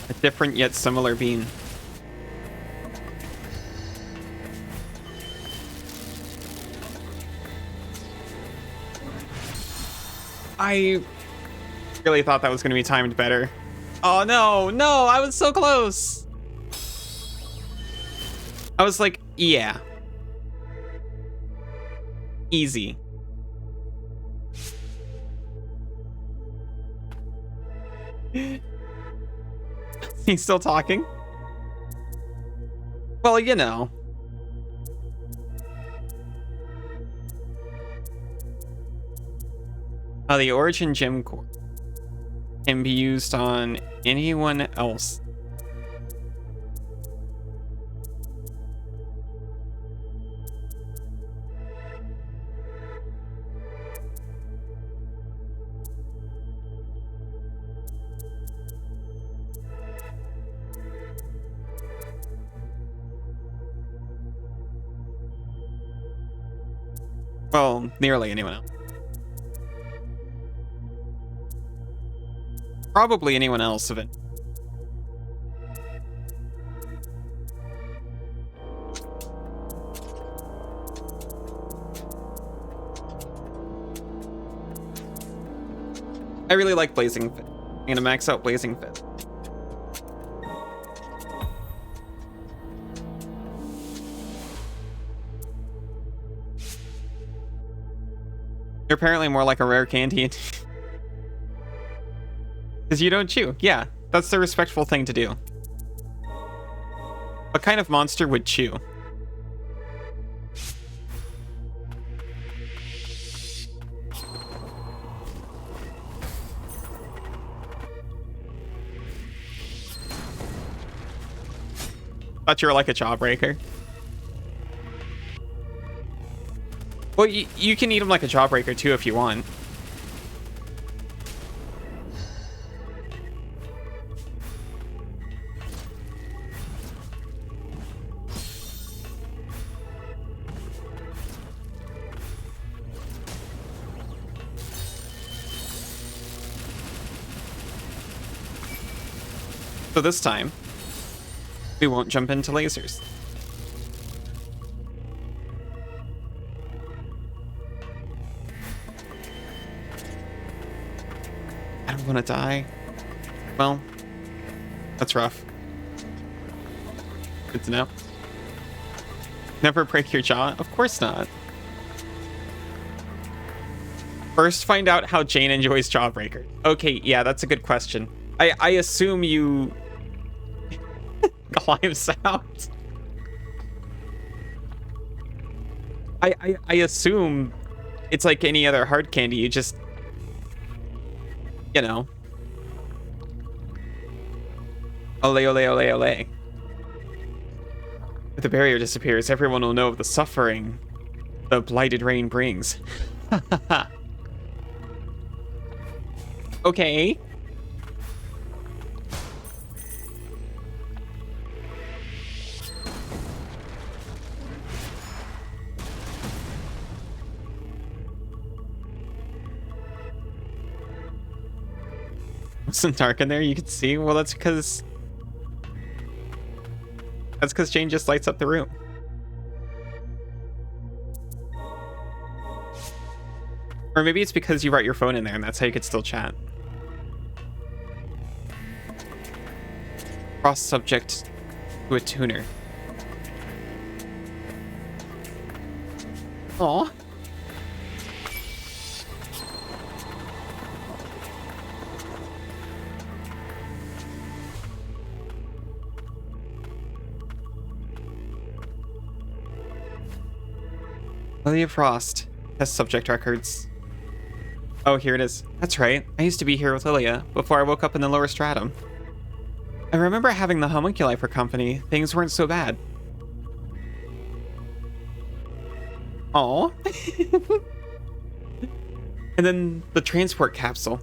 A different yet similar bean. I really thought that was going to be timed better. Oh no, no, I was so close. I was like, yeah. Easy. He's still talking? Well, you know. The Origin Gem Core can be used on anyone else. Well, nearly anyone else. Probably anyone else of it. I really like Blazing Fit. I'm gonna max out Blazing Fit. You're apparently more like a rare candy. Because you don't chew. Yeah, that's the respectful thing to do. What kind of monster would chew? Thought you were like a jawbreaker. Well, you can eat them like a jawbreaker too if you want. So this time, we won't jump into lasers. I don't want to die. Well, that's rough. Good to know. Never break your jaw? Of course not. First, find out how Jane enjoys Jawbreaker. Okay, yeah, that's a good question. I assume you climbs out. I assume it's like any other hard candy. You just, you know. Ole, ole, ole, ole. If the barrier disappears, everyone will know of the suffering the blighted rain brings. Okay. Wasn't dark in there, you could see? Well, that's because Jane just lights up the room. Or maybe it's because you brought your phone in there and that's how you could still chat. Cross subject to a tuner. Aw. Lilia Frost. Test subject records. Oh, here it is. That's right. I used to be here with Lilia before I woke up in the lower stratum. I remember having the homunculi for company. Things weren't so bad. Aw. And then the transport capsule.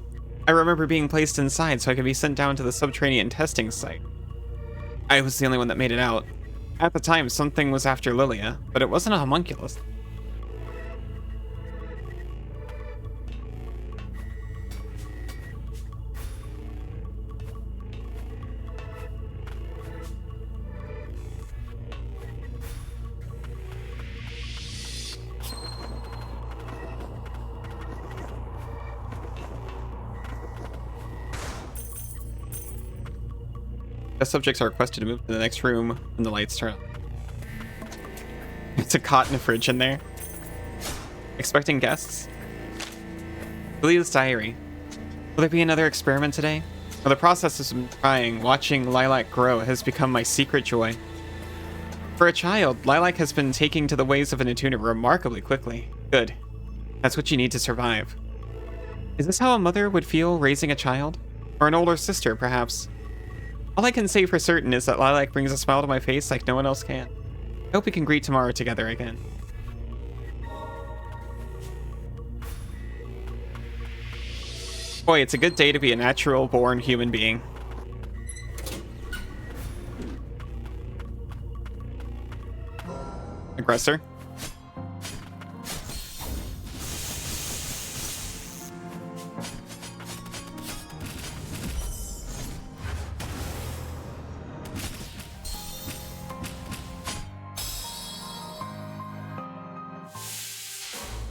I remember being placed inside so I could be sent down to the subterranean testing site. I was the only one that made it out. At the time, something was after Lilia, but it wasn't a homunculus. The subjects are requested to move to the next room when the lights turn on. It's a cot in a fridge in there. Expecting guests? Lilia's diary. Will there be another experiment today? Well, the process of trying, watching Lilac grow has become my secret joy. For a child, Lilac has been taking to the ways of an Atuna remarkably quickly. Good. That's what you need to survive. Is this how a mother would feel raising a child? Or an older sister, perhaps? All I can say for certain is that Lilac brings a smile to my face like no one else can. I hope we can greet tomorrow together again. Boy, it's a good day to be a natural-born human being. Aggressor.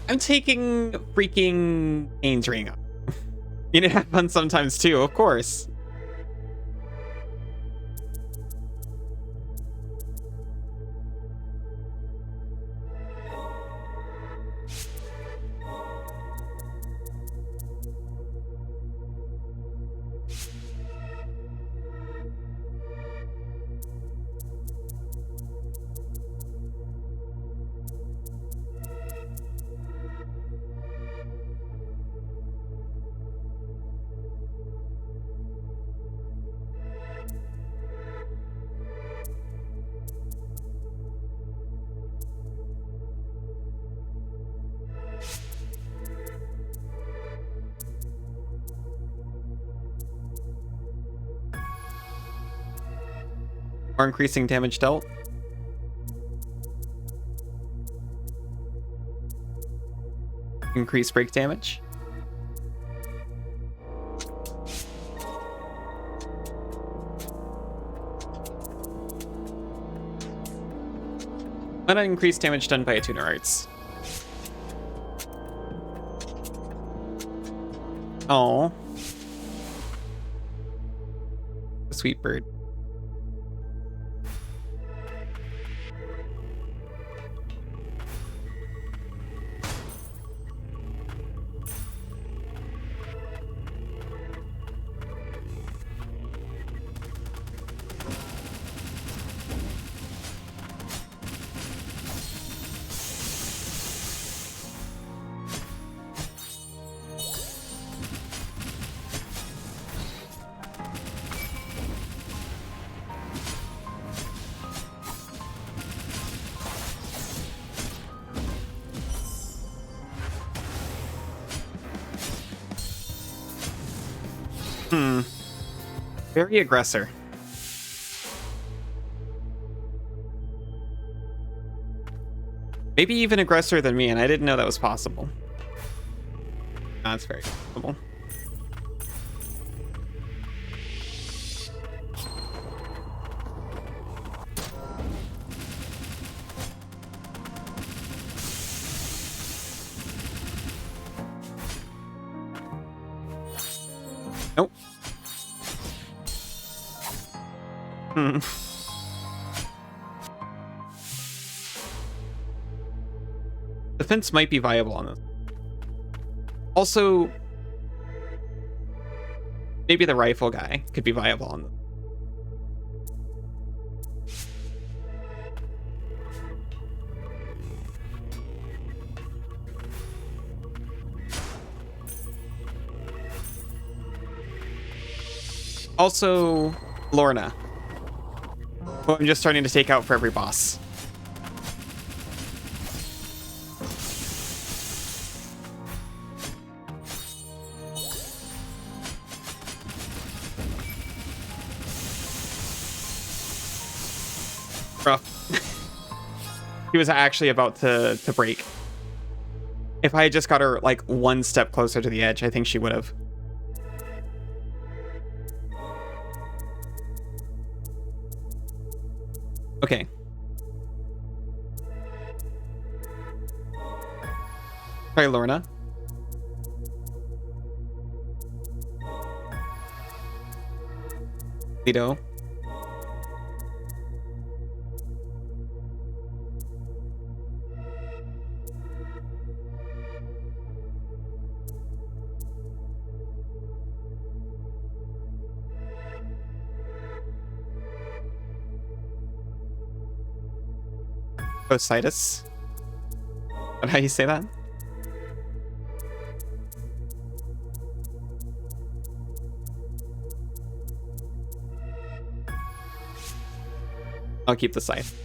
I'm taking freaking Kane's ring up. You need to have fun sometimes too, of course. Or increasing damage dealt. Increase break damage. Why not increase damage done by a tuner arts? Oh. A sweet bird. Very aggressor. Maybe even aggressor than me, and I didn't know that was possible. That's very possible. Nope. Defense might be viable on this. Also, maybe the rifle guy could be viable on this. Also, Lorna, who I'm just starting to take out for every boss. Rough. He was actually about to break. If I had just got her like one step closer to the edge, I think she would have. Okay. Try Lorna. Lido. Ositis. Is that how you say that? I'll keep the scythe.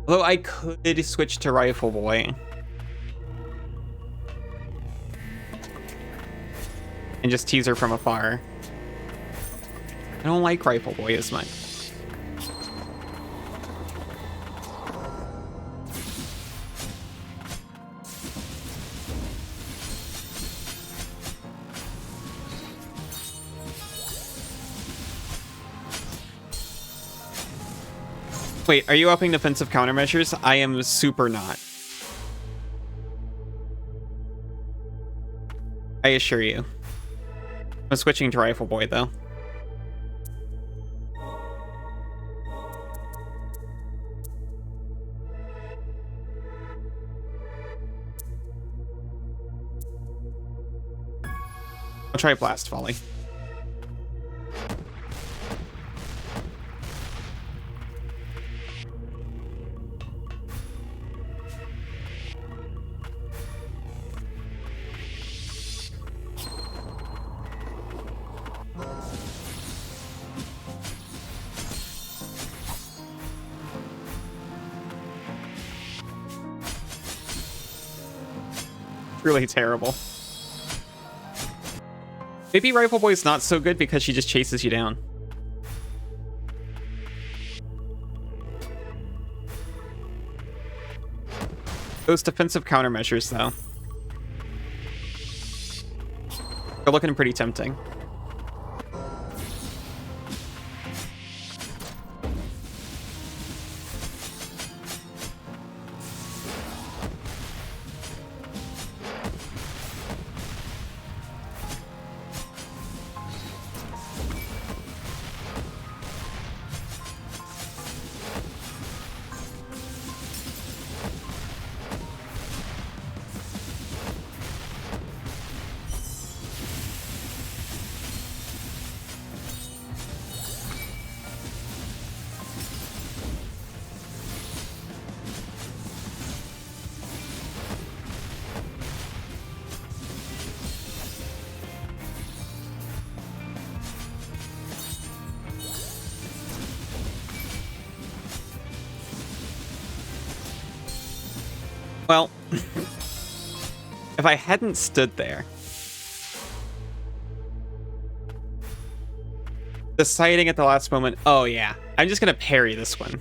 Although I could switch to Rifle Boy. And just tease her from afar. I don't like Rifle Boy as much. Wait, are you upping defensive countermeasures? I am super not. I assure you. I'm switching to Rifle Boy, though. I'll try Blast Volley. Really terrible. Maybe Rifle Boy's not so good because she just chases you down. Those defensive countermeasures, though. They're looking pretty tempting. Well, if I hadn't stood there, deciding at the last moment, oh yeah, I'm just gonna parry this one.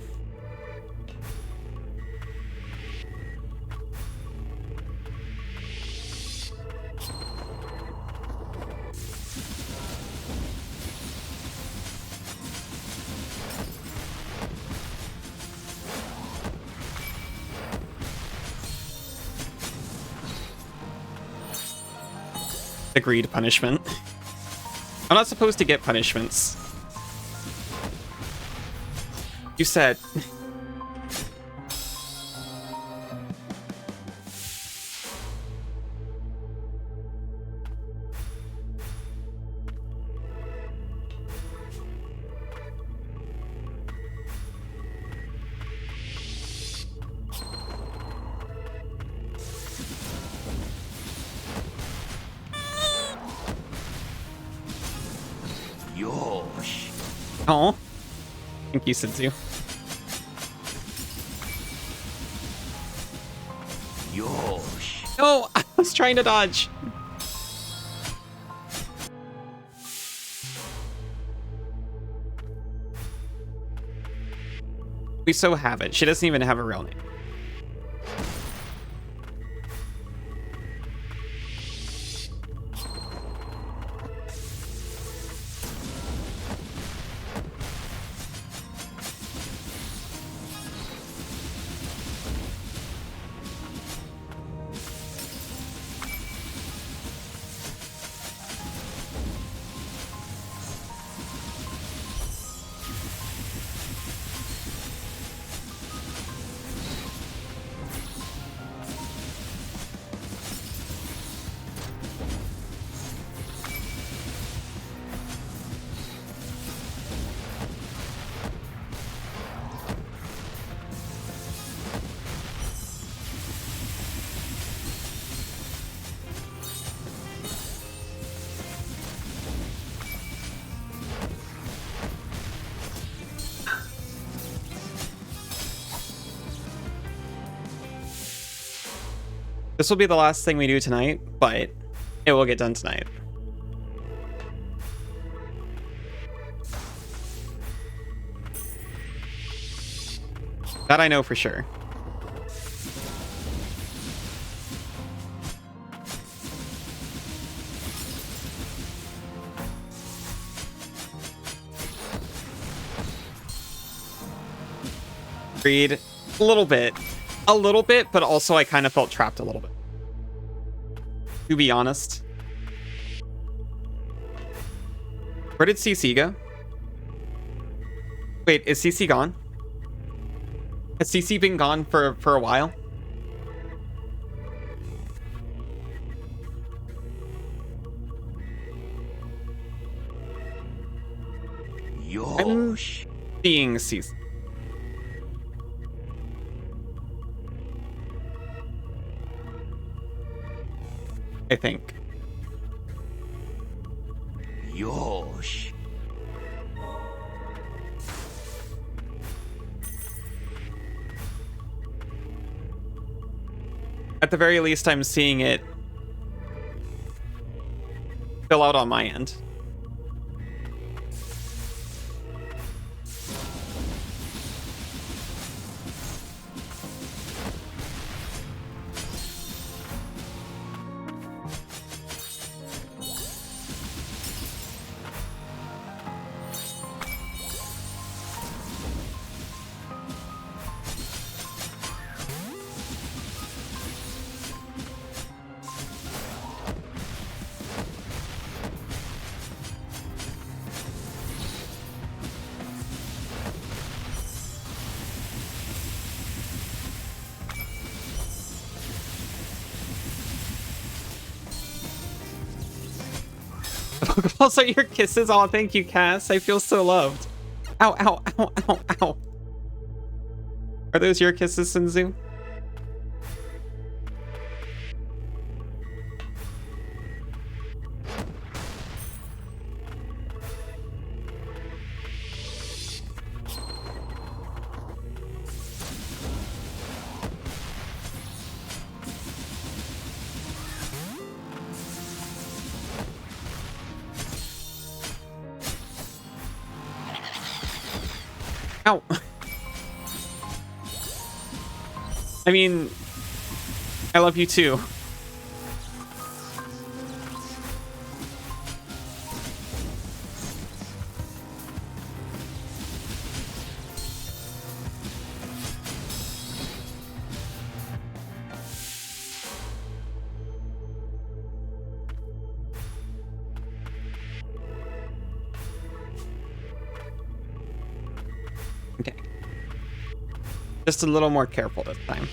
Agreed punishment. I'm not supposed to get punishments. You said. Yosh. Oh. Thank you, Sidzu. Yosh. No, I was trying to dodge. We so have it. She doesn't even have a real name. This will be the last thing we do tonight, but it will get done tonight. That I know for sure. Agreed. A little bit, but also I kind of felt trapped a little bit. To be honest. Where did CC go? Wait, is CC gone? Has CC been gone for a while? Yosh. I'm seeing CC. I think. Yosh. At the very least, I'm seeing it fill out on my end. Also, your kisses. Oh, thank you, Cass. I feel so loved. Ow, ow, ow, ow, ow. Are those your kisses, Sinzu? Ow. I mean, I love you too. Okay. Just a little more careful this time.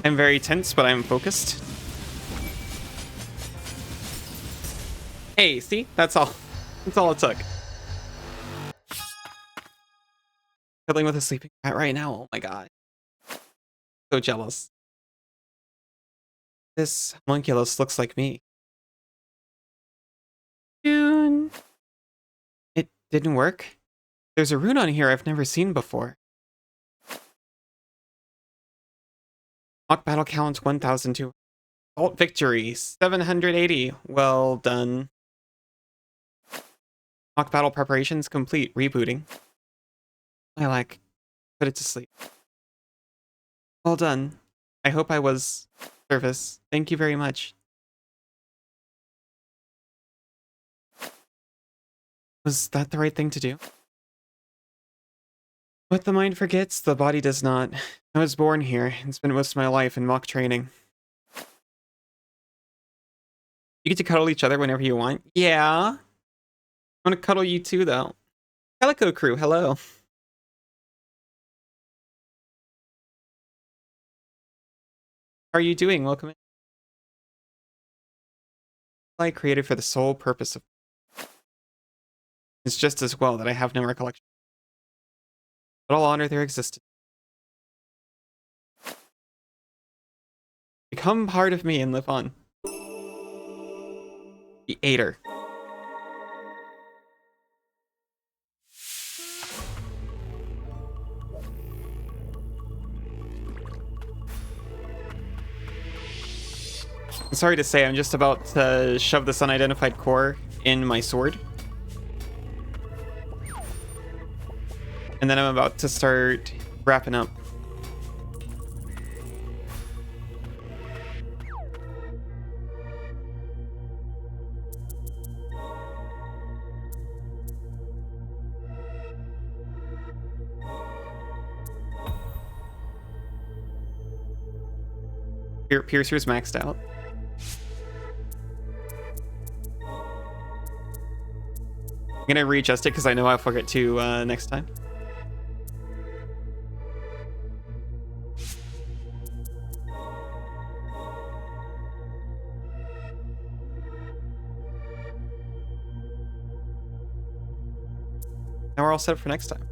I'm very tense, but I'm focused. Hey, see? That's all. That's all it took. Cuddling with a sleeping cat right now. Oh my god. So jealous. This homunculus looks like me. June. It didn't work. There's a rune on here I've never seen before. Mock battle count 1,200. Alt victory 780. Well done. Mock battle preparations complete. Rebooting. I like. Put it to sleep. Well done. I hope I was service. Thank you very much. Was that the right thing to do? What the mind forgets, the body does not. I was born here and spent most of my life in mock training. You get to cuddle each other whenever you want? Yeah. I want to cuddle you too, though. Calico crew, hello. How are you doing? Welcome in. I created for the sole purpose of... It's just as well that I have no recollection. But I'll honor their existence. Become part of me and live on. The Aider. I'm sorry to say, I'm just about to shove this unidentified core in my sword. And then I'm about to start wrapping up. Piercer's maxed out. I'm gonna readjust it because I know I'll forget to next time. Now we're all set for next time.